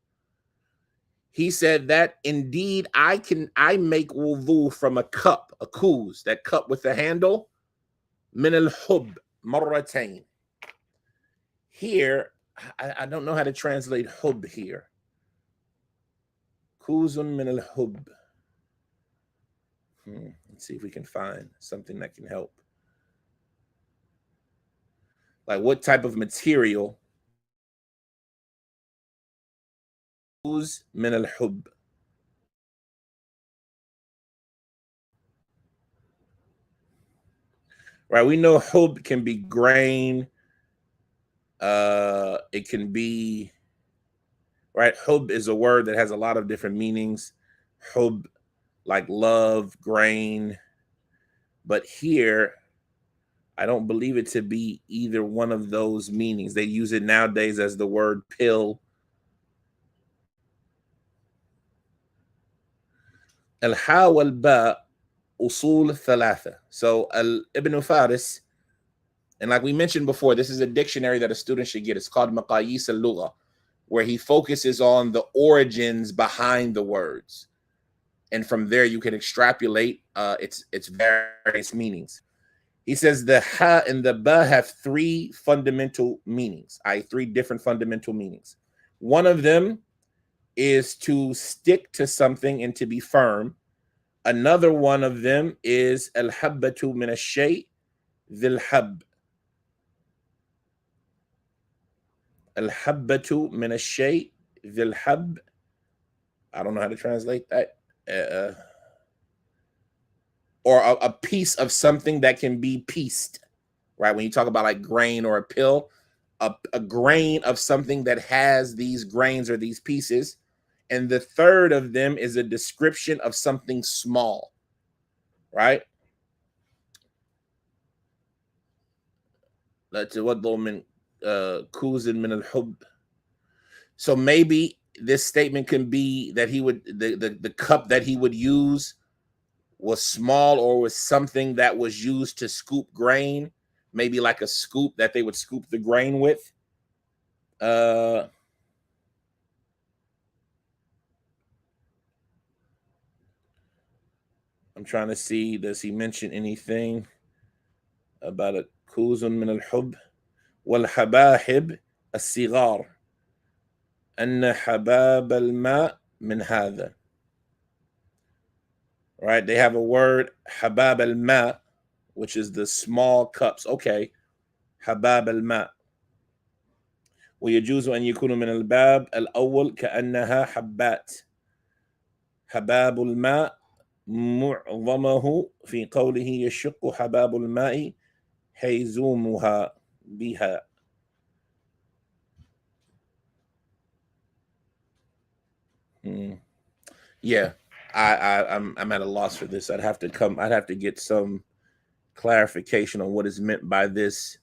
He said that indeed I make wudu from a cup, a kuz, that cup with the handle, min al-hub, marratain. Here, I don't know how to translate hub here. Kuzun min al-hub. Let's see if we can find something that can help. Like what type of material? Kuz min al-hub. Right, we know hub can be grain. It can be, right? Hub is a word that has a lot of different meanings. Hub, like love, grain. But here, I don't believe it to be either one of those meanings. They use it nowadays as the word pill. Al-ha wal-ba usul thalatha. So Ibn Faris, and like we mentioned before, this is a dictionary that a student should get. It's called Maqayis al-Lugha, where he focuses on the origins behind the words. And from there, you can extrapolate its various meanings. He says the ha and the ba have three fundamental meanings, i.e., three different fundamental meanings. One of them is to stick to something and to be firm. Another one of them is al-habbatu min ash-shay' dhil-hab. Al-habbatu min ash-shay' dhil-hab. I don't know how to translate that. Or a piece of something that can be pieced, right? When you talk about like grain or a pill, a grain of something that has these grains or these pieces. And the third of them is a description of something small, right? So maybe this statement can be that he would the cup that he would use was small or was something that was used to scoop grain, maybe like a scoop that they would scoop the grain with. I'm trying to see, does he mention anything about a kuzun min al-hub wal habahib as-sigar anna habab al-ma min hadha. Right, they have a word habab al-ma, which is the small cups. Okay, habab al-ma. ويجوز أن يكون من الباب الأول كأنها حبات. حباب الماء معظمه في قوله يشق حباب الماء حيزومها بها. Yeah, I'm at a loss for this. I'd have to get some clarification on what is meant by this.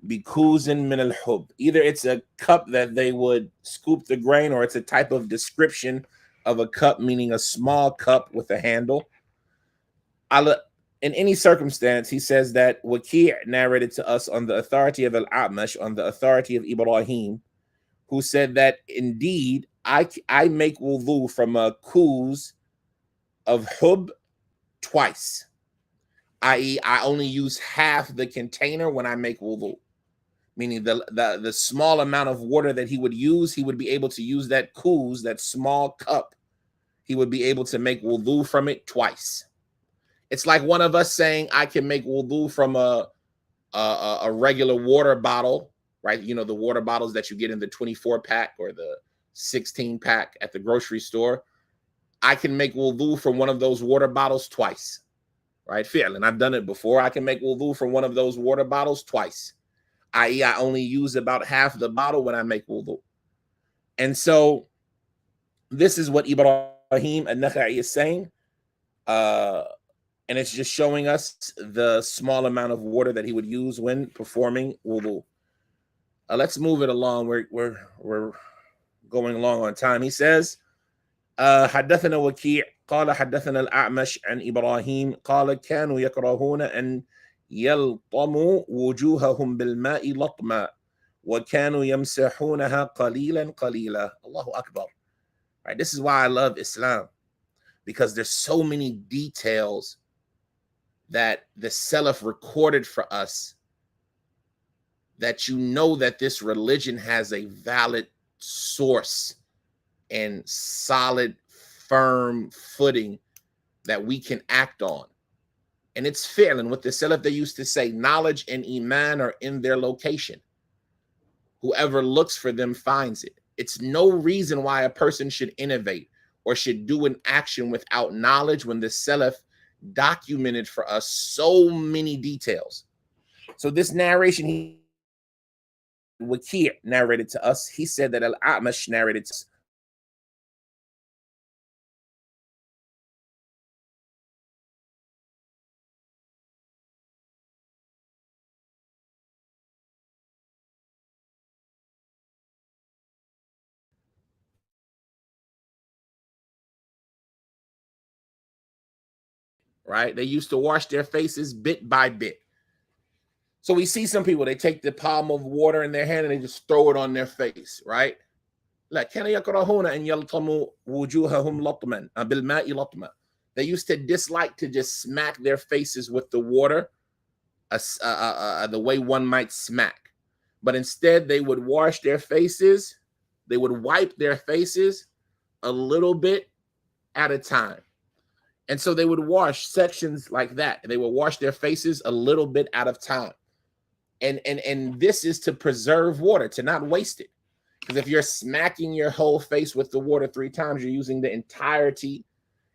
Bikuzin min al-hub. Either it's a cup that they would scoop the grain, or it's a type of description of a cup, meaning a small cup with a handle. In any circumstance, he says that Waki' narrated to us on the authority of Al-A'mash, on the authority of Ibrahim, who said that indeed I make wudu from a kuz of hub twice, i.e., I only use half the container when I make wudu. Meaning the small amount of water that he would use, he would be able to use that kuz, that small cup. He would be able to make wudu from it twice. It's like one of us saying I can make wudu from a regular water bottle, right? You know, the water bottles that you get in the 24 pack or the 16 pack at the grocery store. I can make wudu from one of those water bottles twice, right? Fi'lan, I've done it before. I can make wudu from one of those water bottles twice, i.e., I only use about half the bottle when I make wudu. And so this is what Ibrahim al-Nakhai is saying. And it's just showing us the small amount of water that he would use when performing wudu. Let's move it along. We're going along on time. He says, حدثنا وكيع قال حدثنا الأعمش عن إبراهيم قال كانوا يكرهون أن يلطموا وجوههم بالماء لطما وكانوا يمسحونها قليلا قليلا. Allahu Akbar. Right, this is why I love Islam, because there's so many details that the Salaf recorded for us, that you know that this religion has a valid source and solid, firm footing that we can act on. And it's failing. With the Salaf, they used to say, knowledge and Iman are in their location. Whoever looks for them finds it. It's no reason why a person should innovate or should do an action without knowledge, when the Salaf documented for us so many details. So this narration, Waki' narrated to us. He said that Al-A'mash narrated to us. Right? They used to wash their faces bit by bit. So we see some people, they take the palm of water in their hand and they just throw it on their face, right? Like, كانوا يكرهون أن يلطموا وجوههم لطما بالماء لطما. They used to dislike to just smack their faces with the water, the way one might smack. But instead, they would wash their faces. They would wipe their faces a little bit at a time. And so they would wash sections like that. They would wash their faces a little bit at a time. And this is to preserve water, to not waste it. Because if you're smacking your whole face with the water 3 times, you're using the entirety.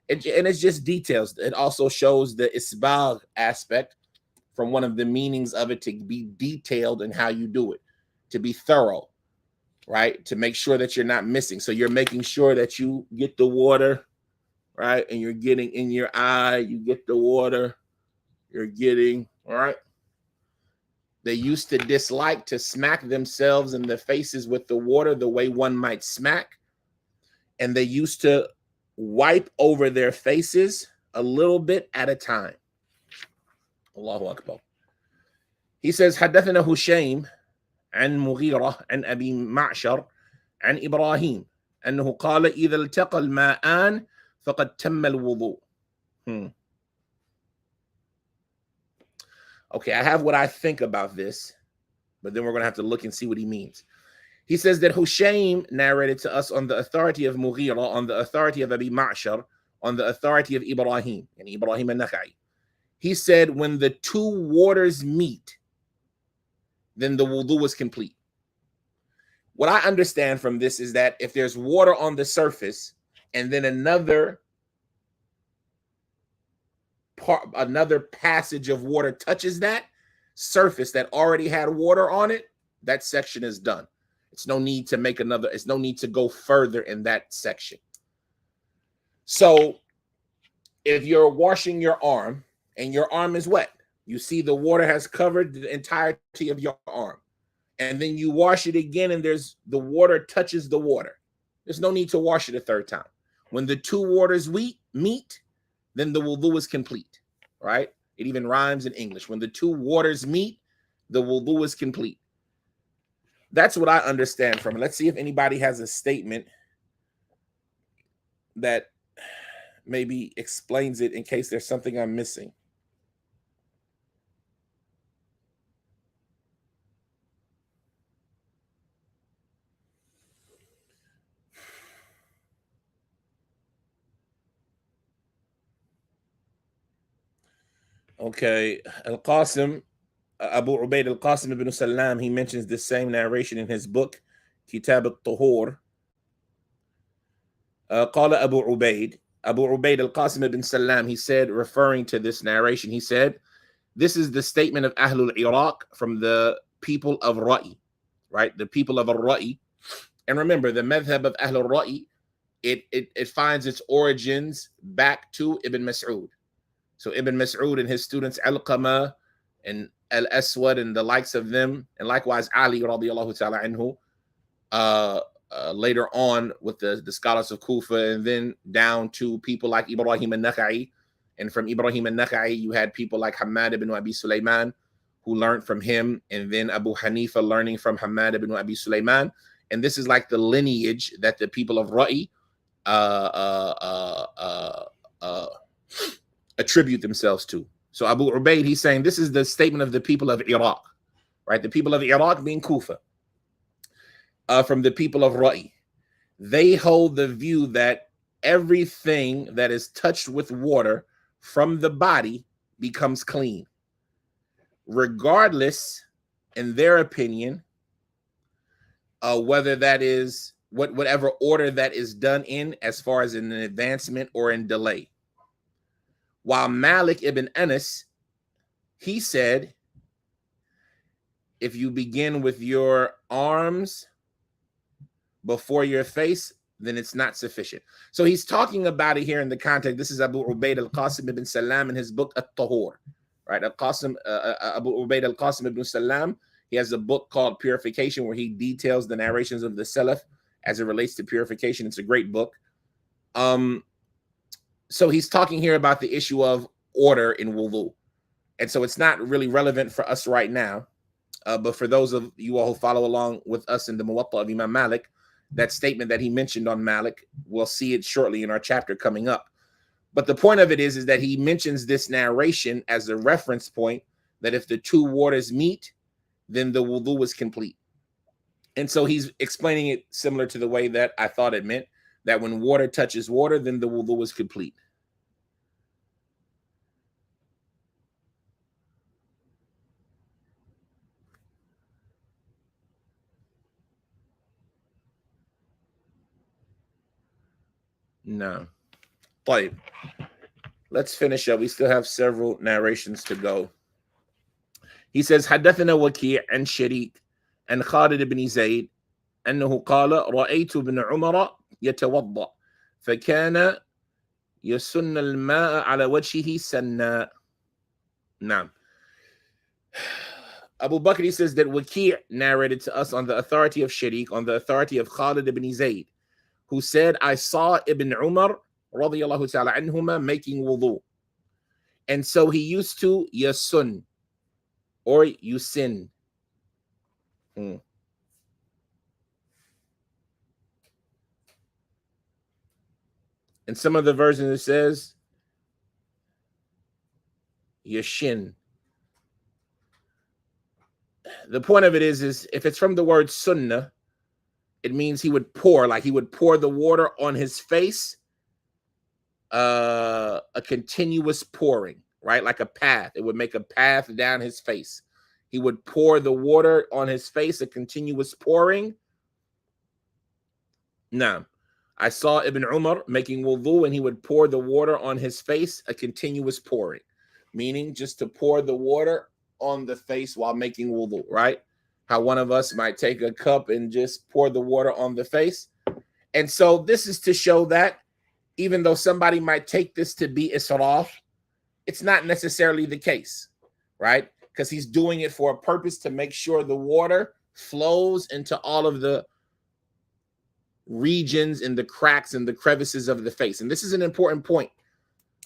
And it's just details. It also shows the isbagh aspect, from one of the meanings of it, to be detailed in how you do it, to be thorough, right? To make sure that you're not missing. So you're making sure that you get the water, right? And you're getting in your eye, you get the water, you're getting, all right? They used to dislike to smack themselves in the faces with the water the way one might smack. And they used to wipe over their faces a little bit at a time. Allahu Akbar. He says, حدثنا هشيم عن مغيرة عن أبي معشر عن إبراهيم أنه قال إذا التقى الماءان فقد تم الوضوء. Okay, I have what I think about this, but then we're going to have to look and see what he means. He says that Hushaym narrated to us on the authority of Mughira, on the authority of Abi Ma'shar, on the authority of Ibrahim, and Ibrahim al-Nakhai. He said, when the 2 waters meet, then the wudu is complete. What I understand from this is that if there's water on the surface and then another passage of water touches that surface that already had water on it, that section is done. It's no need to make another, it's no need to go further in that section. So if you're washing your arm and your arm is wet, you see the water has covered the entirety of your arm, and then you wash it again and there's the water touches the water. There's no need to wash it a 3rd time. When the 2 waters meet, then the wudu is complete, right? It even rhymes in English. When the 2 waters meet, the wudu is complete. That's what I understand from it. Let's see if anybody has a statement that maybe explains it in case there's something I'm missing. Okay, Al-Qasim, Abu Ubaid Al-Qasim ibn Salam, he mentions the same narration in his book, Kitab al-Tuhur. قال Abu Ubaid Al-Qasim ibn Salam, he said, referring to this narration, he said, this is the statement of Ahlul Iraq, from the people of Ra'i, right? The people of Ra'i. And remember, the madhab of Ahlul Ra'i, it finds its origins back to Ibn Mas'ud. So Ibn Mas'ud and his students Al-Qama and Al-Aswad and the likes of them, and likewise Ali radiallahu ta'ala anhu, later on with the scholars of Kufa, and then down to people like Ibrahim al-Nakhai And from Ibrahim al-Nakha'i, you had people like Hammad ibn Abi Sulaiman, who learned from him, and then Abu Hanifa learning from Hammad ibn Abi Sulaiman. And this is like the lineage that the people of Ra'i attribute themselves to. So Abu Ubaid, he's saying this is the statement of the people of Iraq, right? The people of Iraq being Kufa. From the people of Ra'i, they hold the view that everything that is touched with water from the body becomes clean, regardless, in their opinion, whether that is whatever order that is done in, as far as in an advancement or in delay. While Malik ibn Anas, he said, if you begin with your arms before your face, then it's not sufficient. So he's talking about it here in the context. This is Abu Ubaid al-Qasim ibn Salam in his book At-Tahur, right? Abu Ubaid al-Qasim ibn Salam, he has a book called Purification, where he details the narrations of the Salaf as it relates to purification. It's a great book. So he's talking here about the issue of order in wudu. And so it's not really relevant for us right now. But for those of you all who follow along with us in the Muwatta of Imam Malik, that statement that he mentioned on Malik, we'll see it shortly in our chapter coming up. But the point of it is that he mentions this narration as a reference point, that if the two waters meet, then the wudu is complete. And so he's explaining it similar to the way that I thought it meant, that when water touches water, then the wudu is complete. No. طيب. Let's finish up. We still have several narrations to go. He says, حدثنا وكيع عن شريك عن خالد بن زيد أنه قال رأيت ابن عمر يتوضأ فكان يسن الماء على وجهه سنا. نعم. Abu Bakr, he says that Waki' narrated to us on the authority of Sharik, on the authority of Khalid ibn Zayd, who said, I saw Ibn Umar radiyallahu ta'ala anhuma making wudu. And so he used to yasun or yusin. In some of the versions it says yashin. The point of it is if it's from the word sunnah, it means he would pour, like he would pour the water on his face, a continuous pouring, right? Like a path. It would make a path down his face. He would pour the water on his face, a continuous pouring. Now, I saw Ibn Umar making wudu, and he would pour the water on his face, a continuous pouring, meaning just to pour the water on the face while making wudu, right? How one of us might take a cup and just pour the water on the face. And so this is to show that even though somebody might take this to be israf, it's not necessarily the case, right? Because he's doing it for a purpose to make sure the water flows into all of the regions and the cracks and the crevices of the face. And this is an important point.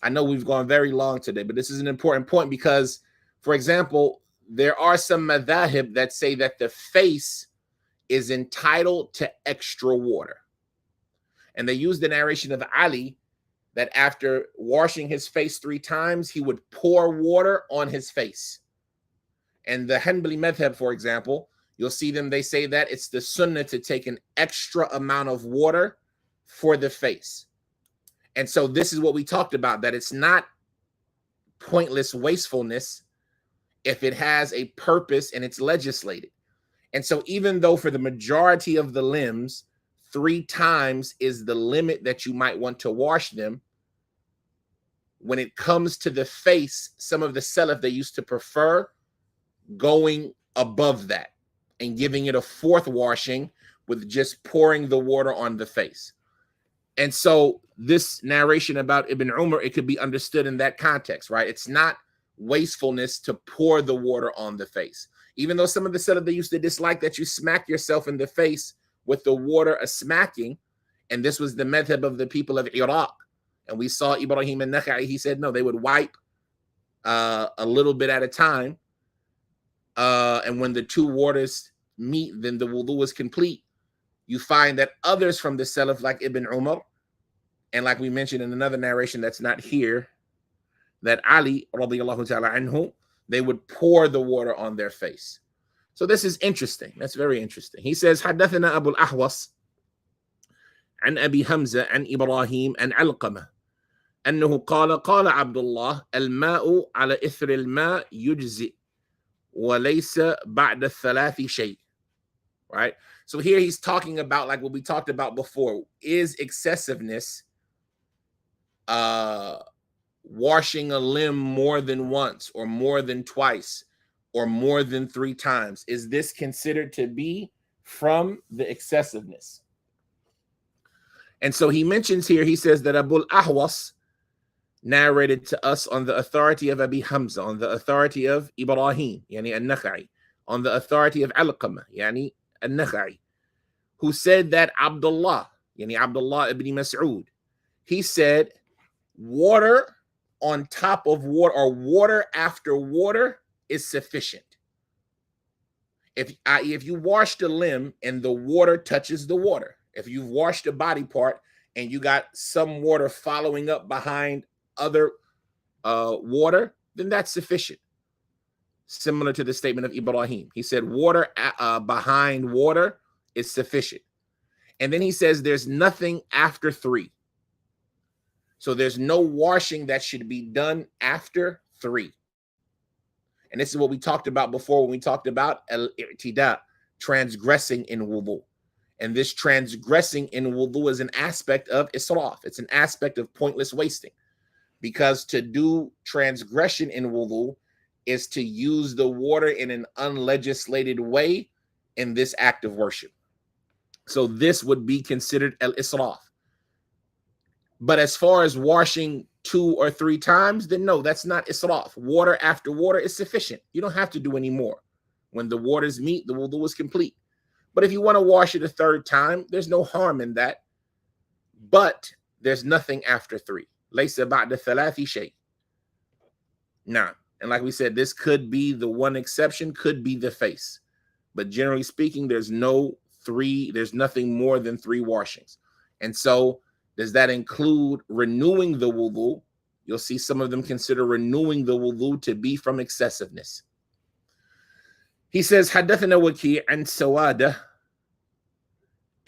I know we've gone very long today, but this is an important point because, for example, there are some madhahib that say that the face is entitled to extra water. And they use the narration of Ali that after washing his face 3 times, he would pour water on his face. And the Hanbali madhab, for example, you'll see them, they say that it's the sunnah to take an extra amount of water for the face. And so this is what we talked about, that it's not pointless wastefulness if it has a purpose and it's legislated. And so even though for the majority of the limbs, 3 times is the limit that you might want to wash them, when it comes to the face, some of the Salaf, they used to prefer going above that and giving it a 4th washing with just pouring the water on the face. And so this narration about Ibn Umar, it could be understood in that context, right? It's not wastefulness to pour the water on the face. Even though some of the Salaf, they used to dislike that you smack yourself in the face with the water a smacking, and this was the madhab of the people of Iraq And we saw Ibrahim al-Nakha'i, he said, no, they would wipe a little bit at a time. And when the two waters meet, then the wudu is complete. You find that others from the Salaf, like Ibn Umar, and like we mentioned in another narration that's not here, that Ali, radiallahu ta'ala anhu, they would pour the water on their face. So this is interesting. That's very interesting. He says, حدثنا أبو الأحوص عن أبي حمزة عن إبراهيم عن علقمة أنه قال عبد الله الماء على إثر الماء يجزئ وليس بعد الثلاث شيء. Right? So here he's talking about, like what we talked about before, is excessiveness washing a limb more than once or more than twice or more than 3 times? Is this considered to be from the excessiveness? And so he mentions here, he says that Abu al-Ahwas narrated to us on the authority of Abi Hamza, on the authority of Ibrahim, yani al-Nakha'i, on the authority of Alqamah, yani al-Nakha'i, who said that Abdullah, yani Abdullah ibn Mas'ud, he said water on top of water or water after water is sufficient. If you wash the limb and the water touches the water, if you've washed a body part and you got some water following up behind other water, then that's sufficient. Similar to the statement of Ibrahim. He said water behind water is sufficient. And then he says there's nothing after 3. So there's no washing that should be done after 3. And this is what we talked about before when we talked about al-i'tida, transgressing in wudu. And this transgressing in wudu is an aspect of israf. It's an aspect of pointless wasting. Because to do transgression in wudu is to use the water in an unlegislated way in this act of worship. So this would be considered al-israf. But as far as washing 2 or 3 times, then no, that's not israf. Water after water is sufficient. You don't have to do any more. When the waters meet, the wudu is complete. But if you want to wash it a 3rd time, there's no harm in that. But there's nothing after 3. Laysa ba'da thalathi shay. Nah. And like we said, this could be the one exception, could be the face. But generally speaking, there's nothing more than 3 washings. And so does that include renewing the wudu? You'll see some of them consider renewing the wudu to be from excessiveness. He says, حدثنا وكيع عن سوادة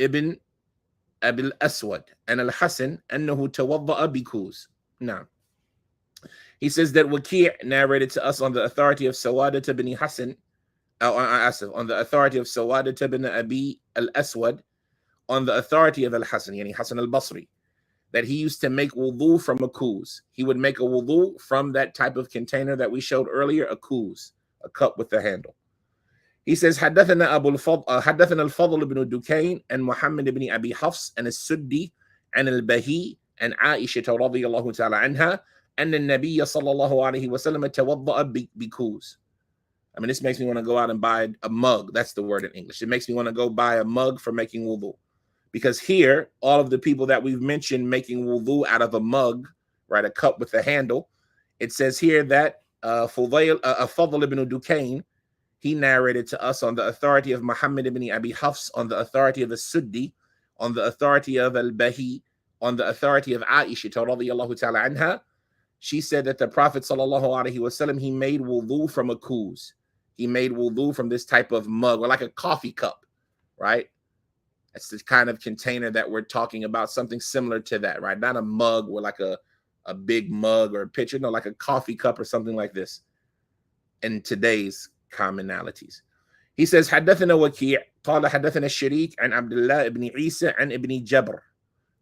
ابن أبي الأسود عن الحسن أنه توضأ بكوز. Now, he says that Waki' narrated to us on the authority of Sawadah ibn Hassan, on the authority of Sawadah ibn Abi al-Aswad, on the authority of al-Hasan, yani Hasan al-Basri, that he used to make wudu from a kuz. He would make a wudu from that type of container that we showed earlier, a kuz, a cup with a handle. He says, حدثنا الفضل بن دكين and Muhammad ibn Abi Hafs and السدي and al-Bahi and Aisha رضي الله تعالى عنها أن النبي صلى الله عليه وسلم توضأ بكوز. I mean, this makes me want to go out and buy a mug. That's the word in English. It makes me want to go buy a mug for making wudu. Because here, all of the people that we've mentioned making wudu out of a mug, right, a cup with a handle, it says here that Fadl ibn Dukain, he narrated to us on the authority of Muhammad ibn Abi Hafs, on the authority of al-Suddi, on the authority of al-Bahi, on the authority of Aisha radiyallahu ta'ala anha. She said that the Prophet sallallahu alaihi wasallam, he made wudu from a kuz. He made wudu from this type of mug, or like a coffee cup, right? That's the kind of container that we're talking about, something similar to that, right? Not a mug with like a big mug or a pitcher, no, like a coffee cup or something like this in today's commonalities. He says, حدثنا وكيع قال حدثنا الشريك عن عبد الله بن عيسى عن ابن جبر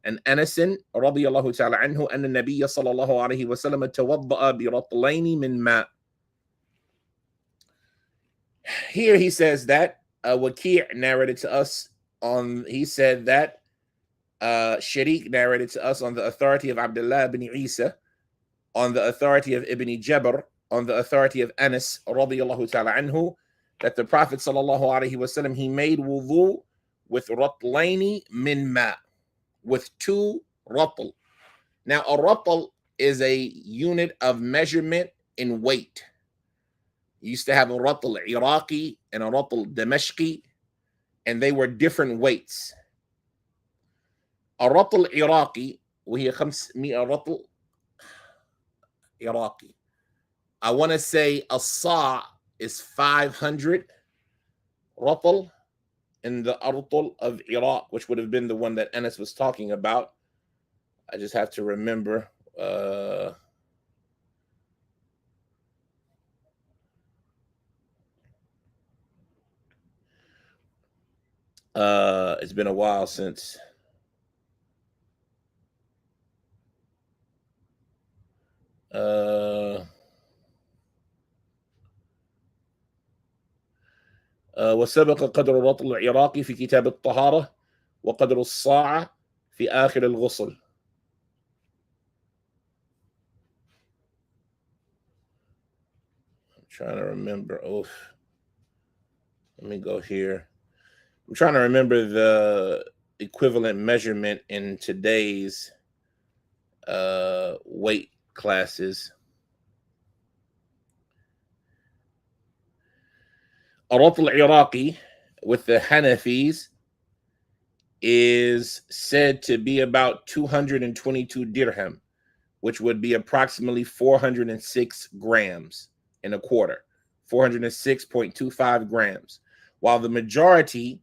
عن أنس رضي الله تعالى عنه أن النبي صلى الله عليه وسلم توضأ برطلين من ماء. Here he says that Waki' narrated to us he said that Sharik narrated to us on the authority of Abdullah ibn Isa, on the authority of Ibn Jabr, on the authority of Anas radiyallahu ta'ala anhu, that the Prophet sallallahu alaihi wasallam, he made wudu with ratlaini min ma, with 2 ratl. Now, a ratl is a unit of measurement in weight. You used to have a ratl Iraqi and a ratl Damashqi, and they were different weights. A ratl Iraqi وهي 500 رطل Iraqi. I want to say a sa is 500 ratl in the artul of Iraq, which would have been the one that Anas was talking about. I just have to remember. It's been a while since. وسبق قدر الرطل العراقي في كتاب الطهارة وقدر الصاع في آخر الغسل. I'm trying to remember. Oof. Let me go here. I'm trying to remember the equivalent measurement in today's weight classes. الرطل العراقي with the Hanafis is said to be about 222 dirham, which would be approximately 406 grams in a quarter, 406.25 grams. While the majority,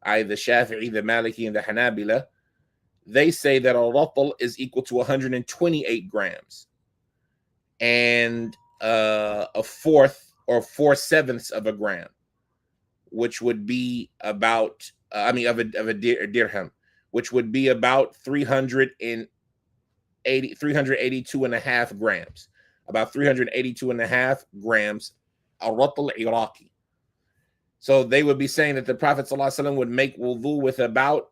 i.e. the Shafi'i, the Maliki, and the Hanabila, they say that a ratl is equal to 128 grams and a fourth or 4/7 of a gram, which would be about, of a dirham, which would be about 382 and a half grams, about 382 and a half grams, a ratl Iraqi. So they would be saying that the Prophet ﷺ would make wudu with about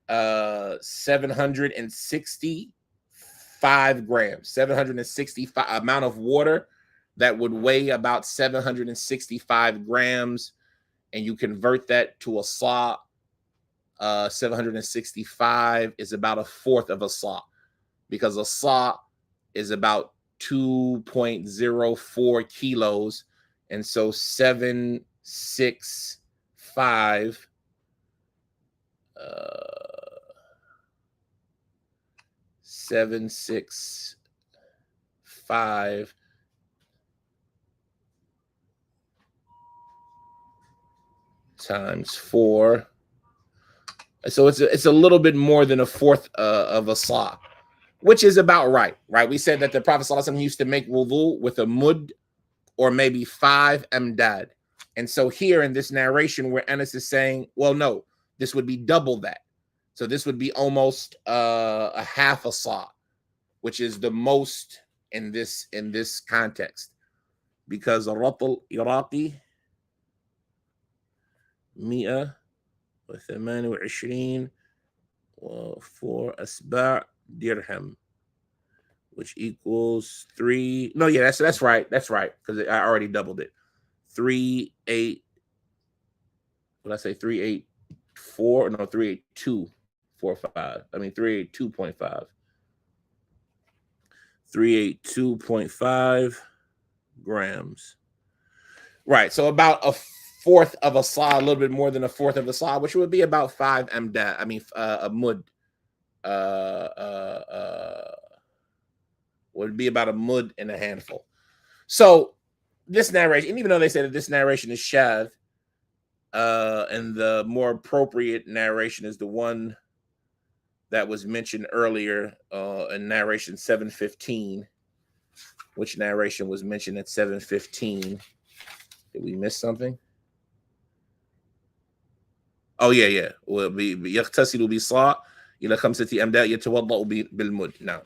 765 grams, 765 amount of water that would weigh about 765 grams, and you convert that to a sa. 765 is about a fourth of a sa, because a sa is about 2.04 kilos, and so 765 765 times 4. So it's a little bit more than a fourth of a sa, which is about right. We said that the Prophet ﷺ used to make wudu with a mud or maybe 5 amdad. And so here in this narration where Anas is saying, well, no, this would be double that. So this would be almost a half a sa, which is the most in this context, because a ratl Iraqi 128 و4 أسباع dirham, which equals 3. No, yeah, that's right. That's right, because I already doubled it. 3.8. What did I say? 3.84? No, 3.8245. I mean 3.82.5. 382.5 grams. Right. So about a fourth of a sa, a little bit more than a fourth of a sa, which would be about 5 amdad. I mean, a mud. Would be about a mud and a handful. So this narration, and even though they say that this narration is shadh, and the more appropriate narration is the one that was mentioned earlier in narration 715. Which narration was mentioned at 715? Did we miss something? Oh yeah. يغتسل بصاع إلى 5 أمداد يتوضأ بالمد. Now,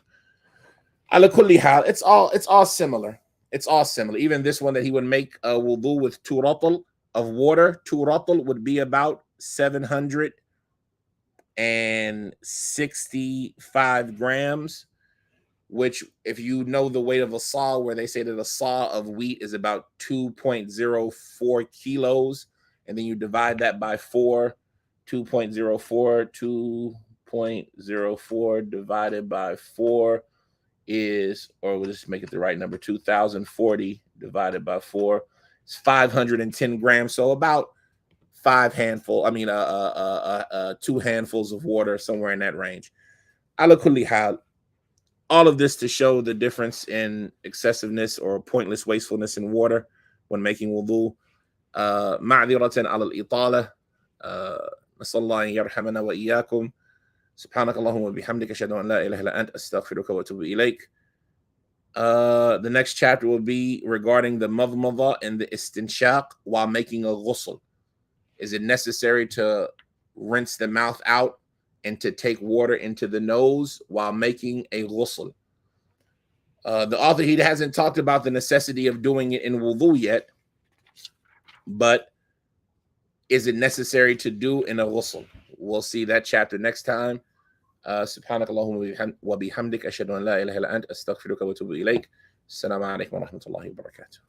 على كل حال, it's all similar. It's all similar. Even this one that he would make a wudu with 2 ratl of water. 2 ratl would be about 765 grams, which, if you know the weight of a sa, where they say that a sa of wheat is about 2.04 kilos, and then you divide that by 4, 2.04 divided by 4 is, or we'll just make it the right number, 2,040 divided by 4. It's 510 grams. So about 2 handfuls of water, somewhere in that range. Ala kulli hal, all of this to show the difference in excessiveness or pointless wastefulness in water when making wudu. معذرة على الإطالة. نسأل الله أن يرحمنا وإياكم. سبحانك اللهم وبحمدك أشهد أن لا إله إلا أنت أستغفرك وأتوب إليك. The next chapter will be regarding the madmada and the istinshaq while making a ghusl. Is it necessary to rinse the mouth out and to take water into the nose while making a ghusl? The author, he hasn't talked about the necessity of doing it in wudu yet, but is it necessary to do in a ghusl? We'll see that chapter next time. سبحانك اللهم وبحمدك أشهد أن لا إله إلا أنت أستغفرك وأتوب إليك. السلام عليكم ورحمة الله وبركاته.